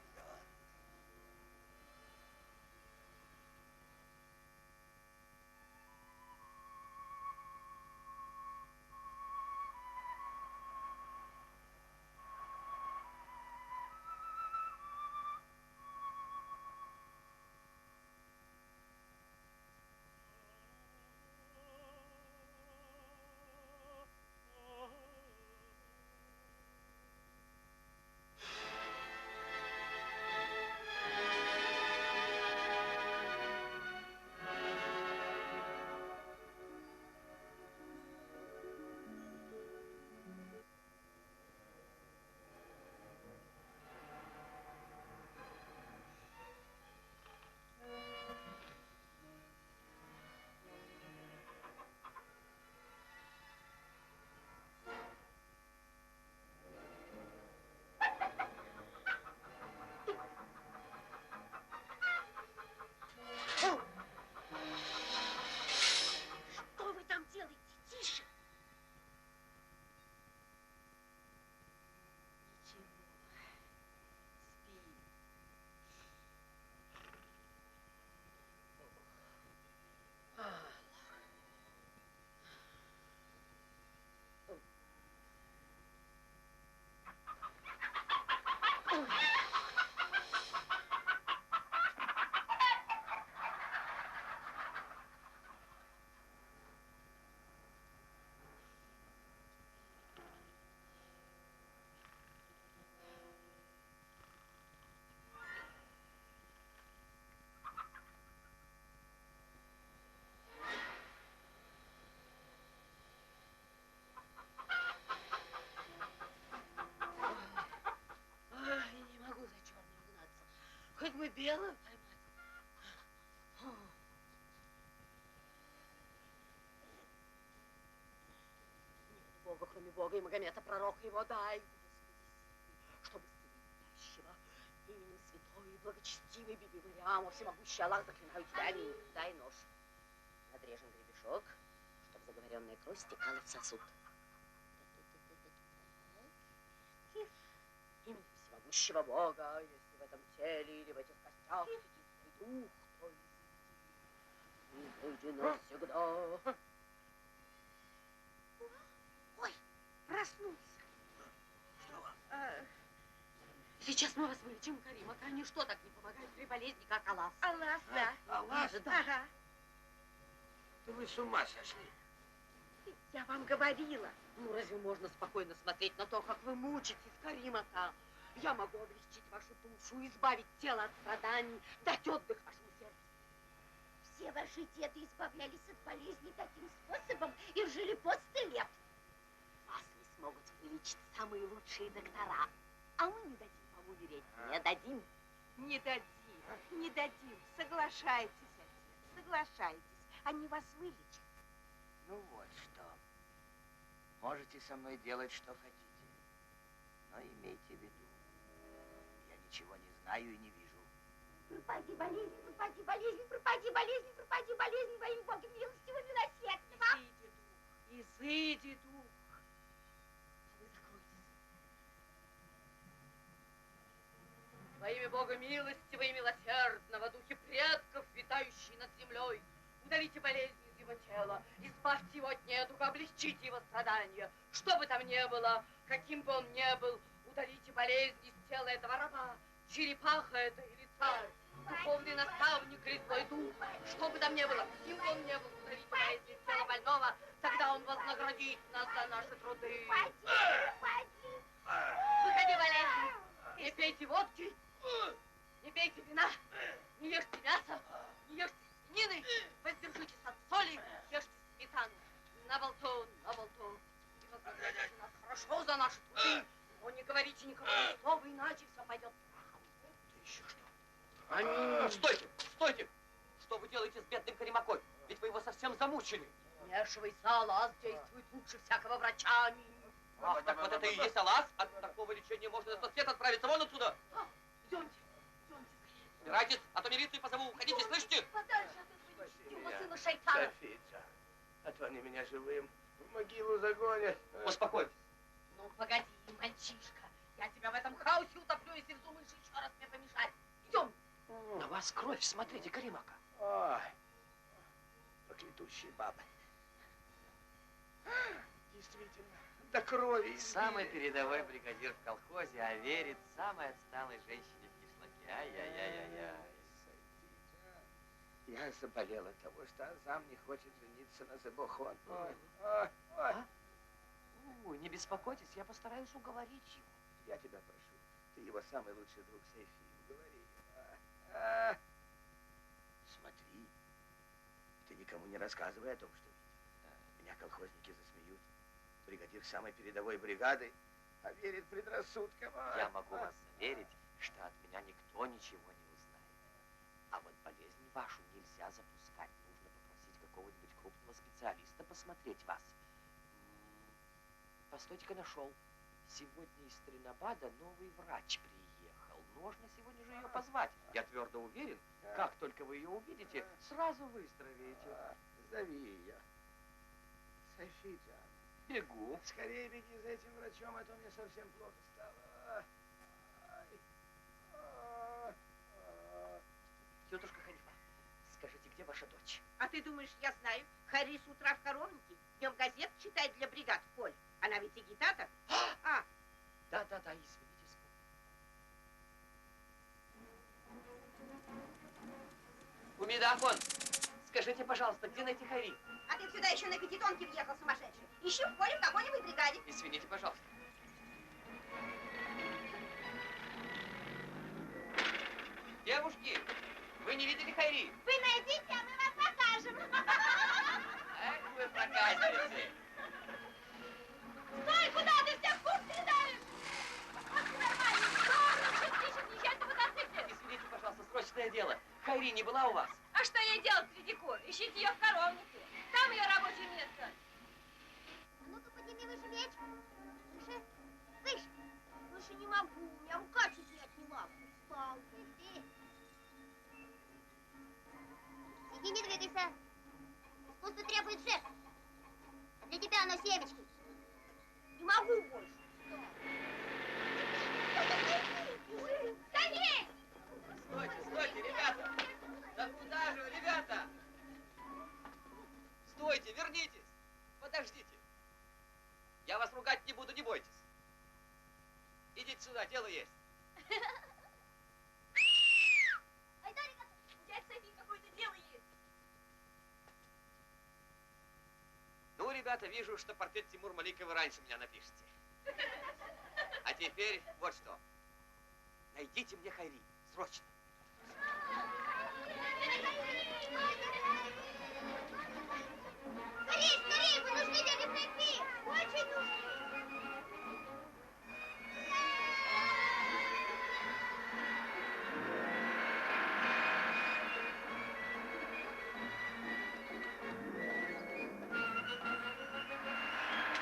Что вы там делаете? Тише! Ничего. Спи. Ай, не могу за черным гнаться. Хоть бы белым поймать. другого, кроме Бога и Магомета, пророка его, дай, Господи, силы, чтобы сына любящего, именем святой и благочестивой Биби Мариама, всемогущий Аллах, заклинаю тебя, аминь. Дай нож. Надрежем гребешок, чтобы заговоренная кровь стекала в сосуд. Именем всемогущего Бога, если в этом теле или в этих костях сидит дух, то изыди навсегда. Ой, проснулся. Что вам? Сейчас мы вас вылечим, Карима. Ничто так не помогает при болезни, как Аллас. Аллас, да. Аллас? Да. Ага. Да вы с ума сошли. Я вам говорила. Ну, разве можно спокойно смотреть на то, как вы мучитесь, Карима-то? Я могу облегчить вашу душу, избавить тело от страданий, дать отдых вашему сердцу. Все ваши деды избавлялись от болезней таким способом и жили по 100 лет. Вас не смогут вылечить самые лучшие доктора. А мы не дадим вам умереть. Не дадим. Не дадим, не дадим. Соглашайтесь, отец, соглашайтесь. Они вас вылечат. Ну вот что. Можете со мной делать, что хотите. Но имейте в виду, я ничего не знаю и не вижу. Пропади болезнь, пропади болезнь, пропади болезнь, пропади болезнь, во имя Бога милостивого, милосердного. Изыди дух. Вы закройтесь. Во имя Бога милостивого и милосердного, духи предков, витающие над землей, удалите болезнь из его тела, избавьте его от недуга, облегчите его страдания. Что бы там ни было, каким бы он ни был, удалите болезнь из тела этого раба, черепаха это или царь, духовный наставник или злой дух, что бы там ни было, каким бы он ни был, удалите болезнь из тела больного, тогда он вознаградит нас за наши труды. Выходи, болезнь, не пейте водки, не пейте вина, не ешьте мясо, не ешьте свинины, воздержитесь от соли, ешьте сметану. На болту, на болту. И вознаградите нас хорошо за наши труды. Но не говорите никому ни слова, иначе все пойдет прахом. Да еще что? Стойте, стойте! Что вы делаете с бедным Каримакой? Ведь вы его совсем замучили. Вмешивайся, Аллас действует лучше всякого врача. Аминь. Ах, так вот это и есть Аллас? От такого лечения можно на тот свет отправиться вон отсюда. Идемте, идемте. Убирайтесь, а то милицию позову. Уходите, слышите? Подальше от этого нечестивого сына шайтана. Софица, а то они меня живым в могилу загонят. Успокойтесь. Ну, погоди, мальчишка. Я тебя в этом хаосе утоплю, если вздумаешь еще раз мне помешать. Идем. На вас кровь, смотрите, Каримака. Ой, проклятущие бабы. Действительно, до крови. Самый передовой бригадир в колхозе, а верит самой отсталой женщине в кишлаке. Ай-яй-яй-яй-яй. Я заболел от того, что Азам не хочет жениться на Забохон. Ой, ой, ой. Ой, не беспокойтесь, я постараюсь уговорить его. Я тебя прошу, ты его самый лучший друг, Сейфи, уговори его. Смотри, ты никому не рассказывай о том, что видишь. Меня колхозники засмеют. Бригадир самой передовой бригады, а верит предрассудкам. Я могу вас заверить, что от меня никто ничего не узнает. А вот болезнь вашу нельзя запускать. Нужно попросить какого-нибудь крупного специалиста посмотреть вас. Постойте-ка, нашел. Сегодня из Тринабада новый врач приехал. Нужно сегодня же ее позвать. Я твердо уверен, как только вы ее увидите, сразу выздоровеете. Зови ее. Софиджан. Бегу. Скорее беги за этим врачом, а то мне совсем плохо стало. Тетушка Харифа, скажите, где ваша дочь? А ты думаешь, я знаю? Хари с утра в коровнике, днем газет читает для бригад в поле. Она ведь агитатор. А, Да-да-да, извините, Умидафон, скажите, пожалуйста, где найти Хари? а ты сюда еще на пятитонке въехал, сумасшедший. Ищи в поле в какой-нибудь бригаде. Извините, пожалуйста. Девушки, вы не видели Хайри? Вы найдите, а мы вам покажем. Эх, вы проказницы. Стой, куда ты всех в курсе давишь? Ах, нормально. Езжай на мотоцикле. Извините, пожалуйста, срочное дело. Хайри не была у вас? А что ей делать среди кур? Ищите ее в коровнике. Там ее рабочее место. Ну-ка, подними выше плечко. Алиса, искусство требует жертв. А для тебя оно семечки. Не могу больше. Скорей! Стойте, стойте, ребята! Да куда же, ребята? Стойте, вернитесь! Подождите! Я вас ругать не буду, не бойтесь. Идите сюда, дело есть. Айда, ребята, у дядь Софи какое-то дело есть. Ну, ребята, вижу, что портрет Тимура Малика вы раньше меня напишете. А теперь вот что. Найдите мне Хайри. Срочно. Скорей, скорей, мы нужны дяде Софи. Очень нужны.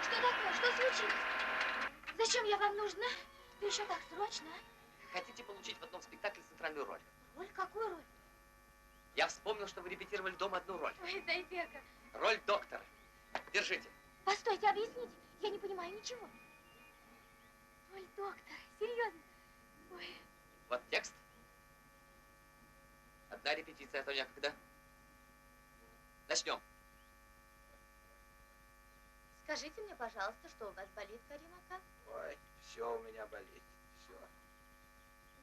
Что такое? Что случилось? Зачем я вам нужна? Да еще так срочно. Хотите получить в одном спектакле центральную роль? Роль? Какую роль? Я вспомнил, что вы репетировали дома одну роль. Ой, Тайбека. Роль доктора. Держите. Постойте, объясните. Я не понимаю ничего. Роль доктора. Серьезно? Ой. Вот текст. Одна репетиция, а то некогда. Начнем. Скажите мне, пожалуйста, что у вас болит, Карим Ака? Ой, все у меня болит. Все.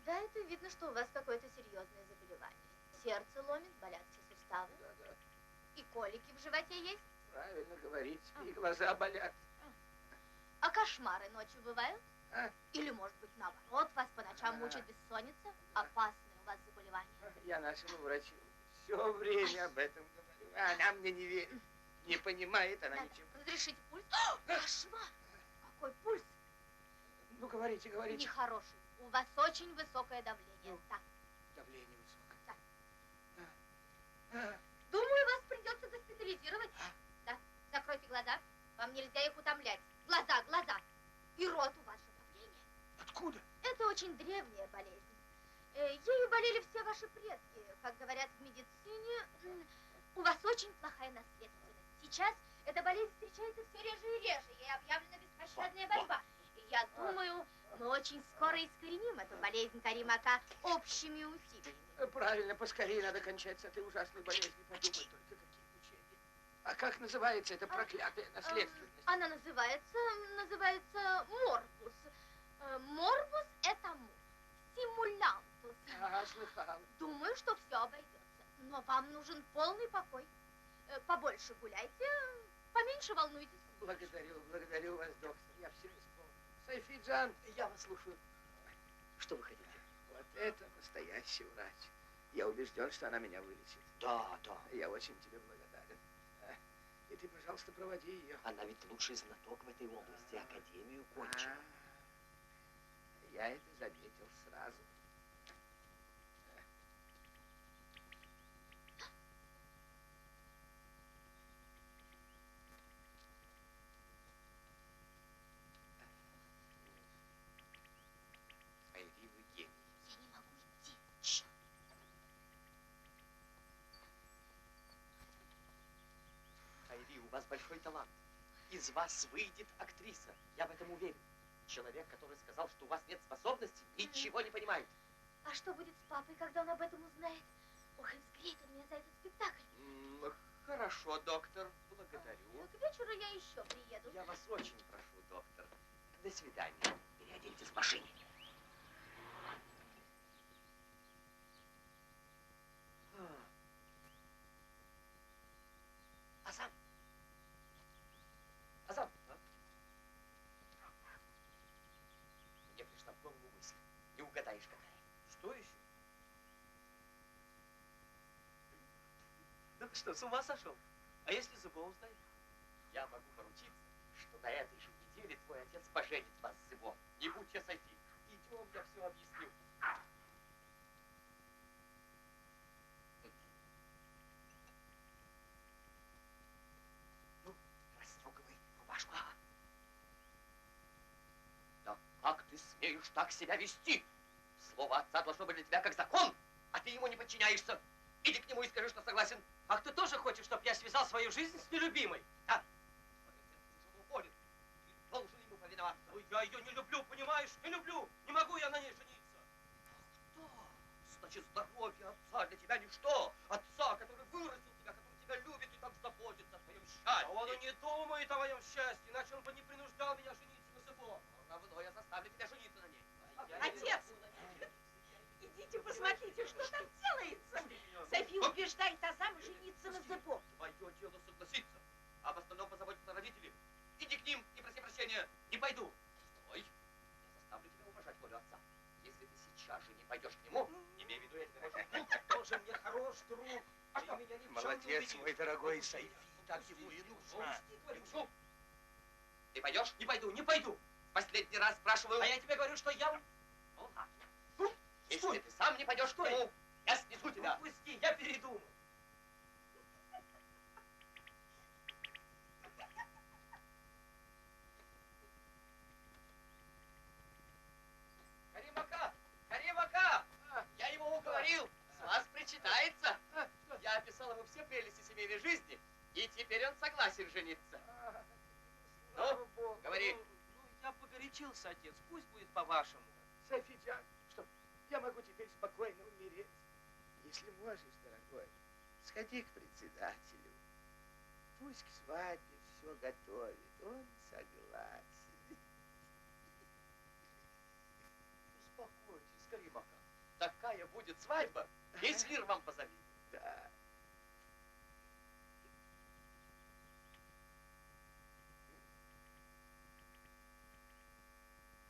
Да, это видно, что у вас какое-то серьезное заболевание. Сердце ломит, болят все суставы. Да. И колики в животе есть. Правильно говорите. И глаза болят. А кошмары ночью бывают? А? Или, может быть, наоборот, вас по ночам мучает бессонница? Опасное у вас заболевание. Я нашему врачу все время об этом говорю. А она мне не верит. Не понимает она ничего. Разрешите пульс? О, кошмар! Какой пульс? Ну, говорите. Нехороший. У вас очень высокое давление. Так. Давление высокое. Так. Думаю, вас придется госпитализировать. Да. Закройте глаза. Вам нельзя их утомлять. Глаза. И рот у вас же давление. Откуда? Это очень древняя болезнь. Ею болели все ваши предки. Как говорят в медицине, у вас очень плохая наследственность. Сейчас эта болезнь встречается все реже и реже. Ей объявлена беспощадная борьба. И я думаю, мы очень скоро искореним эту болезнь, Карим Ака, общими усилиями. Правильно, поскорее надо кончать с этой ужасной болезнью. Подумай только, какие мучения. А как называется эта проклятая наследственность? Она называется морбус. Морбус – это мур. Симулянтус. Слыхал. Думаю, что все обойдется. Но вам нужен полный покой. Побольше гуляйте, поменьше волнуйтесь. Благодарю вас, доктор. Я все исполню. Сайфиджан, я вас слушаю. Что вы хотите? Вот это настоящий врач. Я убежден, что она меня вылечит. Да. Я очень тебе благодарен. И ты, пожалуйста, проводи ее. Она ведь лучший знаток в этой области, академию кончила. Я это заметил сразу. Хайри, вы гений. Я не могу идти. Чш. Хайри, у вас большой талант. Из вас выйдет актриса. Я в этом уверен. Человек, который сказал, что у вас нет способностей, ничего не понимает. А что будет с папой, когда он об этом узнает? Ох, и взгреет он меня за этот спектакль. Хорошо, доктор. Благодарю. К вечеру я еще приеду. Я вас очень прошу, доктор. До свидания. Переоденьтесь в машине. Азам! Мне пришла в голову мысль. Не угадаешь, какая. Что еще? Да ты что, с ума сошел? А если Зыбо узнает? Я могу поручиться, что на этой же неделе твой отец поженит вас с Зыбо. Не будь я Софи. Идем, я все объясню. Ну, расстегивай рубашку. Да как ты смеешь так себя вести? Слово отца должно быть для тебя как закон, а ты ему не подчиняешься. Иди к нему и скажи, что согласен Ах, ты тоже хочешь, чтобы я связал свою жизнь с нелюбимой? Да. Тяжело болен. Ты должен ему повиноваться. Ну, я ее не люблю, понимаешь? Не люблю. Не могу я на ней жениться. Что? Значит, здоровье отца для тебя ничто. Отца, который вырастил тебя, который тебя любит и так заботится о твоем счастье. А он и не думает о моем счастье, иначе он бы не принуждал меня жениться на Зыбо. Равно я заставлю тебя жениться на ней. Отец! Идите посмотрите, что там делается. Софи убеждает Азама жениться на Зыбо. Твое дело согласиться. Об остальном позаботятся родители. Иди к ним и проси прощения. Не пойду. Стой. Я заставлю тебя уважать волю отца. Если ты сейчас же не пойдешь к нему, имей в виду, я тебе мой друг. Тоже мне хорош друг. Ты меня ни в чем не Молодец, убедишь. мой дорогой Сайфи, так ему и нужно. Говорю, ты пойдешь? Не пойду, не пойду. Последний раз спрашиваю. А я тебе говорю, что я... Ну, ладно. Если ты сам не пойдешь к нему, я снесу тебя. Ну, пусти, я передумал. Каримака! Я его уговорил. С вас причитается. Я описал ему все прелести семейной жизни, и теперь он согласен жениться. Ну, говори. Ну, я погорячился, отец. Пусть будет по-вашему. Софитян, что я могу теперь спокойно умереть. Если можешь, дорогой, сходи к председателю. Пусть к свадьбе все готовит. Он согласен. Успокойтесь, Каримака. Такая будет свадьба. Весь мир вам позовет. Да.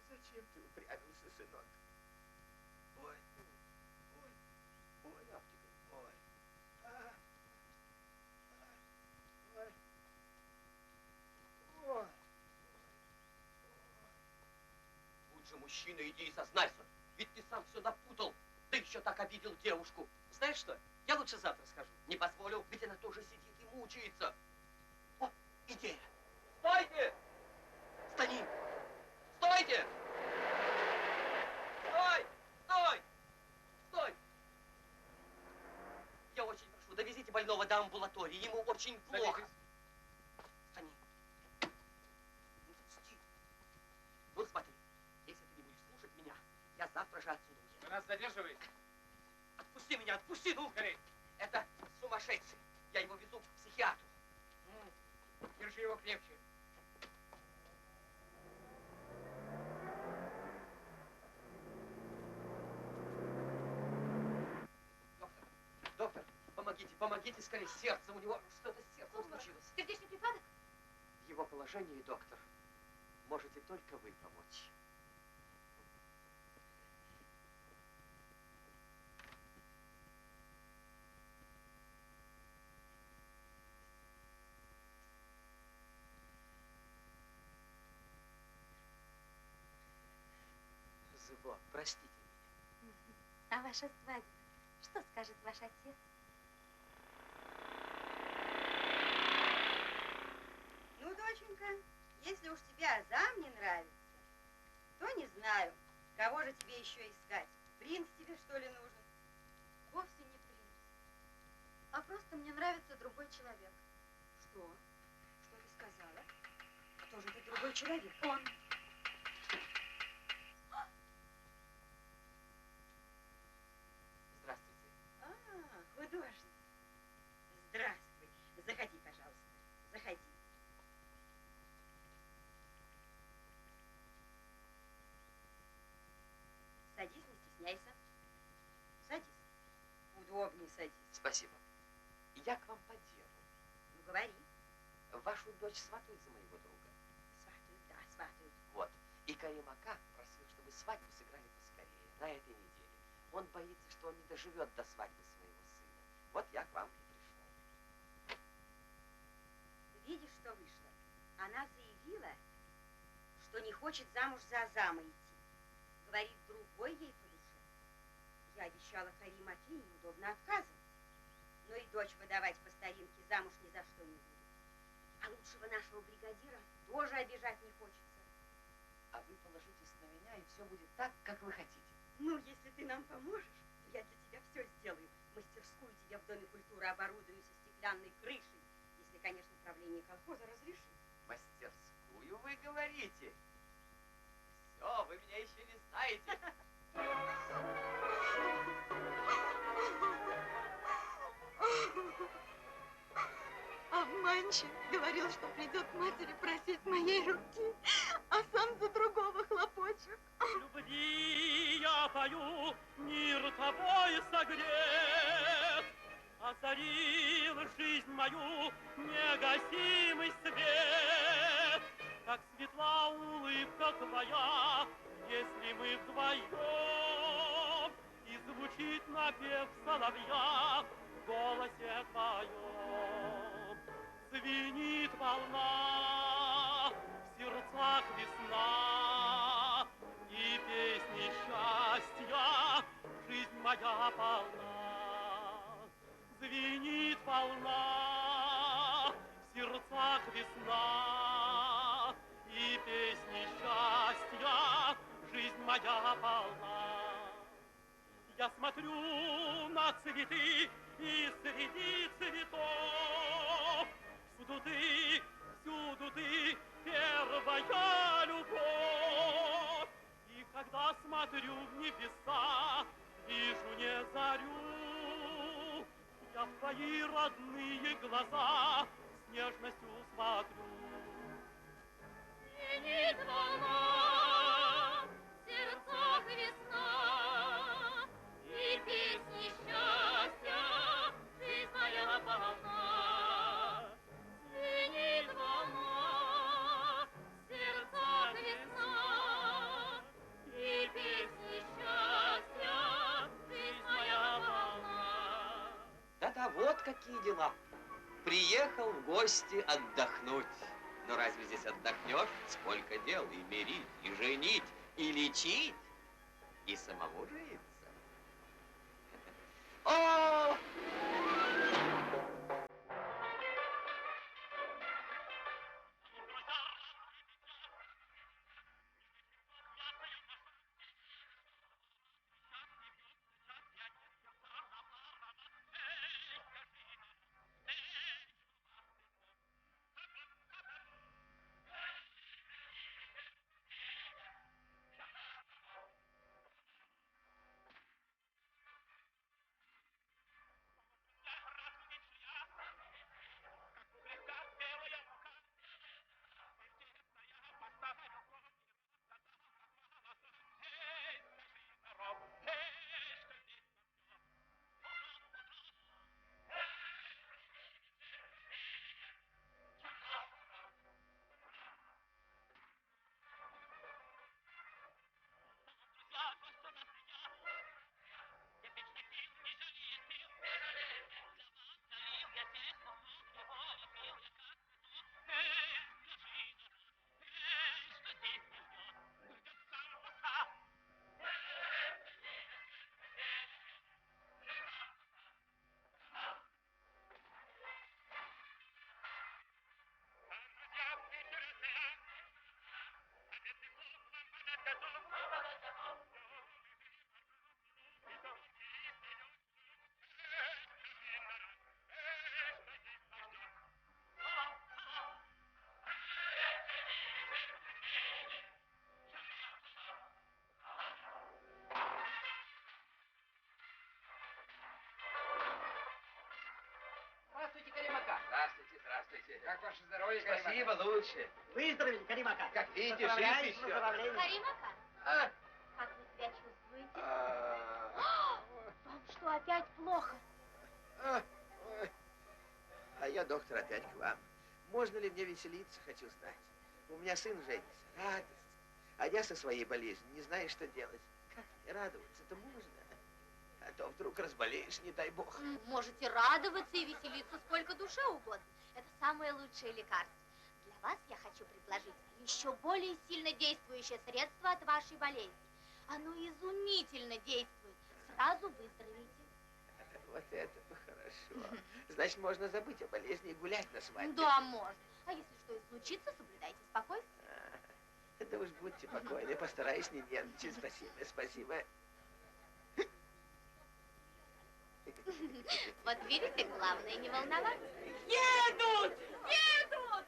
Зачем ты упрямился, сынок? Ой, ой, ой, ой. Ой. Ой. Будь же мужчина, иди и сознайся. Ведь ты сам все напутал. Ты еще так обидел девушку. Знаешь что? Я лучше завтра скажу. Не позволил, ведь она тоже сидит и мучается. О, идея. Стойте! Стани! Стойте! Стой! Стой! Стой! Я очень прошу, довезите больного до амбулатории. Ему очень плохо. Стани. Ну, сти. Ну, смотри. Если ты не будешь слушать меня, я завтра же отсюда уеду. Вы нас задерживаете? Отпусти меня, отпусти, ну! Скорей. Это сумасшедший. Я его везу к психиатру. Держи его крепче. Доктор, помогите скорее, с сердцем у него что-то с сердцем случилось. Сердечный припадок? В его положении, доктор, можете только вы помочь. Зыбо, простите меня. А ваша свадьба? Что скажет ваш отец? Ну, доченька, если уж тебе Азам не нравится, то не знаю, кого же тебе еще искать. Принц тебе, что ли, нужен? Вовсе не принц. А просто мне нравится другой человек. Что? Что ты сказала? Кто же этот другой человек? Он. Здравствуйте. Художник. Здравствуй. Заходи, пожалуйста. Заходи. Садись, не стесняйся. Садись. Удобнее садись. Спасибо. Я к вам по делу. Ну, говори. Вашу дочь сватают за моего друга. Сватают, да, сватают. Вот. И Каримака просил, чтобы свадьбу сыграли поскорее, на этой неделе. Он боится, что он не доживет до свадьбы своего сына. Вот я к вам и пришел. Видишь, что вышло? Она заявила, что не хочет замуж за Азама идти. Говорит, другой ей по душе. Я обещала Каримаке, неудобно отказывать. Но и дочь выдавать по старинке замуж ни за что не буду. А лучшего нашего бригадира тоже обижать не хочется. А вы положитесь на меня, и все будет так, как вы хотите. Ну, если ты нам поможешь, то я для тебя все сделаю. Мастерскую тебе в Доме культуры оборудую со стеклянной крышей, если, конечно, правление колхоза разрешит. Мастерскую вы говорите? Все, вы меня еще не знаете. Обманщик говорил, что придет к матери просить моей руки, а сам за другого хлопочет. Любви я пою, мир тобой согрет, озарил жизнь мою негасимый свет. Как светла улыбка твоя, если мы вдвоем, и звучит напев соловья в голосе твоем. Звенит волна, в сердцах весна, и песни счастья жизнь моя полна. Звенит волна, в сердцах весна, и песни счастья жизнь моя полна. Я смотрю на цветы, и среди цветов всюду ты, первая любовь. И когда смотрю в небеса, вижу не зарю, я в твои родные глаза с нежностью смотрю. Звенит волна, в сердцах весна, и песни счастья жизнь моя полна. Звенит волна, в сердцах весна, и песни счастья жизнь моя полна. Да-да, вот какие дела. Приехал в гости отдохнуть. Но разве здесь отдохнешь? Сколько дел и мирить, и женить, и лечить, и самому жениться. О! Здравствуйте, Каримака. Здравствуйте, здравствуйте. Как ваше здоровье, Спасибо, лучше. Выздоровели, Каримака. Как видите, Поздравляю, жив еще. поздравляю. Каримака, А? как вы себя чувствуете? А, Вам что, опять плохо? Ой. А я, доктор, опять к вам. Можно ли мне веселиться, хочу знать. У меня сын женится, радость. А я со своей болезнью не знаю, что делать. Как мне радоваться? Это можно? А то вдруг разболеешь, не дай бог. Можете радоваться и веселиться сколько душе угодно. Это самое лучшее лекарство. Для вас я хочу предложить еще более сильно действующее средство от вашей болезни. Оно изумительно действует. Сразу выздоровеете. Вот это хорошо. Значит, можно забыть о болезни и гулять на свадьбе. Да, можно. А если что и случится, соблюдайте спокойствие. Да уж будьте покойны, постараюсь не нервничать. Спасибо, спасибо. Вот видите, главное не волноваться. Едут! Едут!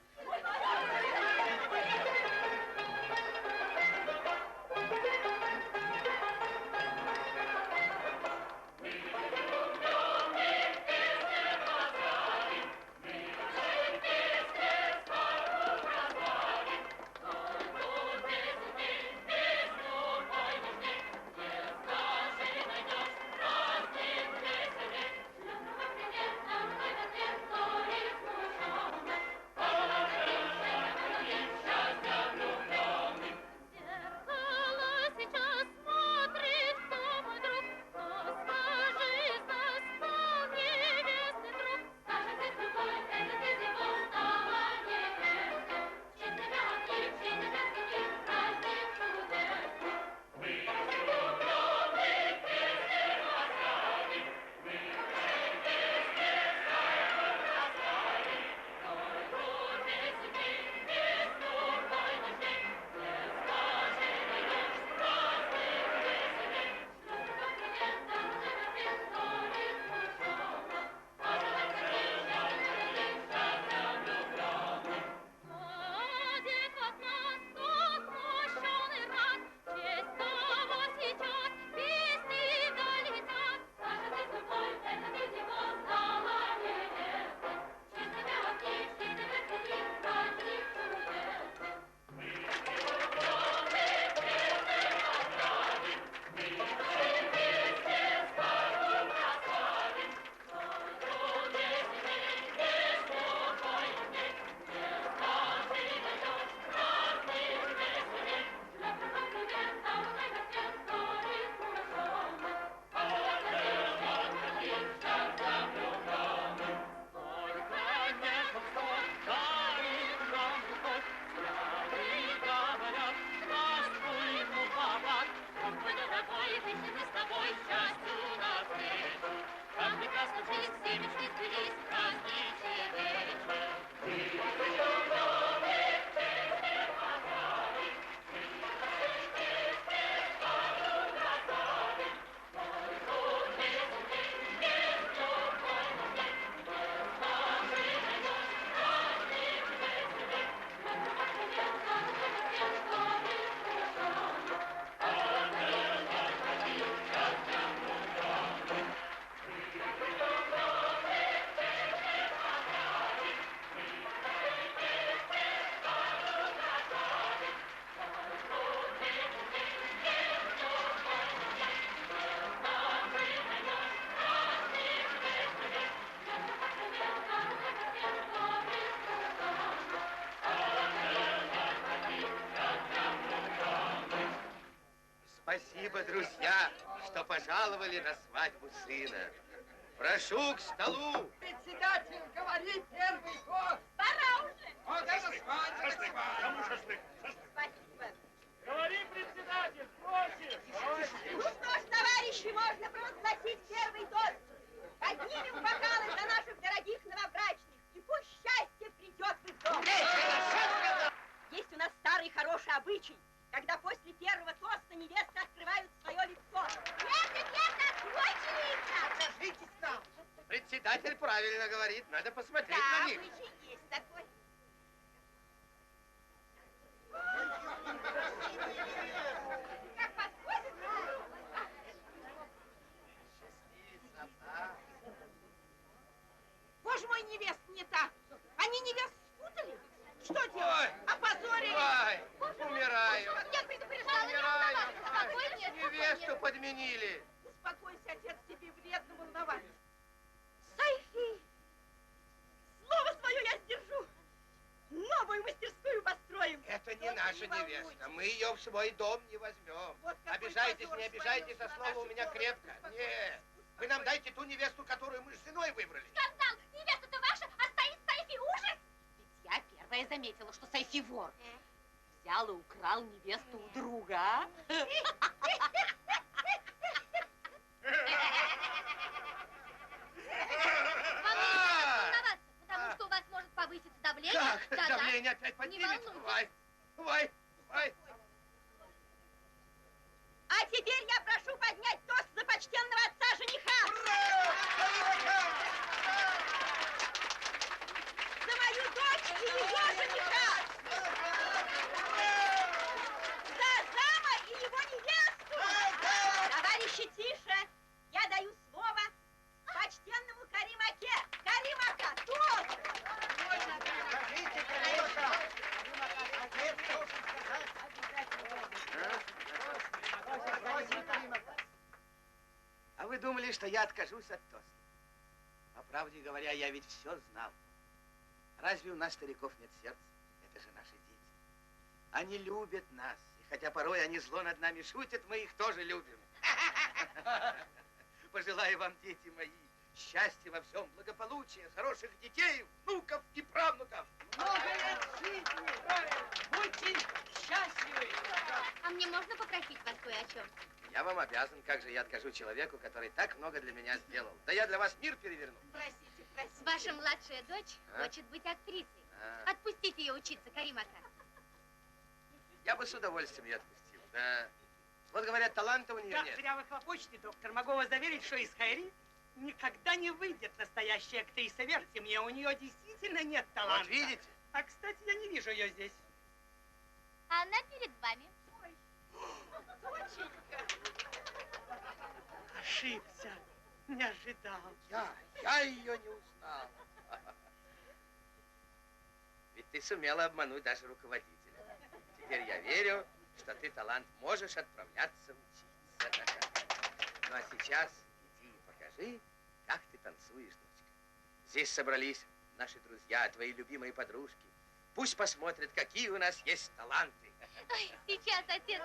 Спасибо, друзья, что пожаловали на свадьбу сына. Прошу к столу. Председатель, говори первый тост. Пора уже. Вот это свадьба, Шашлык. Кому шашлык? Шашлык. Говори, председатель, просим. Ну что ж, товарищи, можно провозгласить первый тост. Поднимем бокалы за наших дорогих новобрачных, и пусть счастье придет в их дом. Есть у нас старый хороший обычай, когда после первого тоста невесты открывают свое лицо. Нет, откройте лица! Покажитесь нам. Председатель правильно говорит, надо посмотреть Да, на них. обычай есть такой. Как подходит? Боже мой, невест не та. Они невест спутали? Что делать? Опозорили? Ой, умираю. Я предупреждала, не волноваться. Спокойнее, Невесту подменили. Успокойся, отец, тебе вредно волноваться. Сайфи! Слово свое я сдержу. Новую мастерскую построим. Это не наша невеста. Мы ее в свой дом не возьмем. Вот какой Обижайтесь, позор не обижайтесь, свалился а на слово у наши меня головы. крепко. Нет. Вы нам дайте ту невесту, которую мы с женой выбрали. Скандал! Невеста-то ваша, а стоит Сайфи, ужас! Ведь я первая заметила, что Сайфи вор. Взял и украл невесту у друга, а? Вам не волноваться, потому что у вас может повыситься давление. Как? Да-да. Давление опять Не поднимется? волнуйтесь. Ой. А теперь я прошу поднять тост за почтенного отца жениха. думали, что я откажусь от тоста. По правде говоря, я ведь все знал. Разве у нас, стариков, нет сердца? Это же наши дети. Они любят нас. И хотя порой они зло над нами шутят, мы их тоже любим. Пожелаю вам, дети мои, счастья во всем, благополучия, хороших детей, внуков и правнуков. Много лет жизни! Будьте счастливы! А мне можно попросить вас кое о чем? Я вам обязан, как же я откажу человеку, который так много для меня сделал. Да я для вас мир переверну. Простите, простите. Ваша младшая дочь хочет быть актрисой. Отпустите ее учиться, Каримака. Я бы с удовольствием ее отпустил. Да. Вот говорят, таланта у нее Как нет. зря вы хлопочете, доктор. Могу вас заверить, что из Хайри никогда не выйдет настоящая актриса. Верьте мне, у нее действительно нет таланта. Вот видите? А, кстати, я не вижу ее здесь. Она перед вами. Ошибся. Не ожидал. Я ее не узнал. Ведь ты сумела обмануть даже руководителя. Теперь я верю, что ты талант можешь отправляться учиться. Ну а сейчас иди и покажи, как ты танцуешь, дочка. Здесь собрались наши друзья, твои любимые подружки. Пусть посмотрят, какие у нас есть таланты. Ой, сейчас, отец.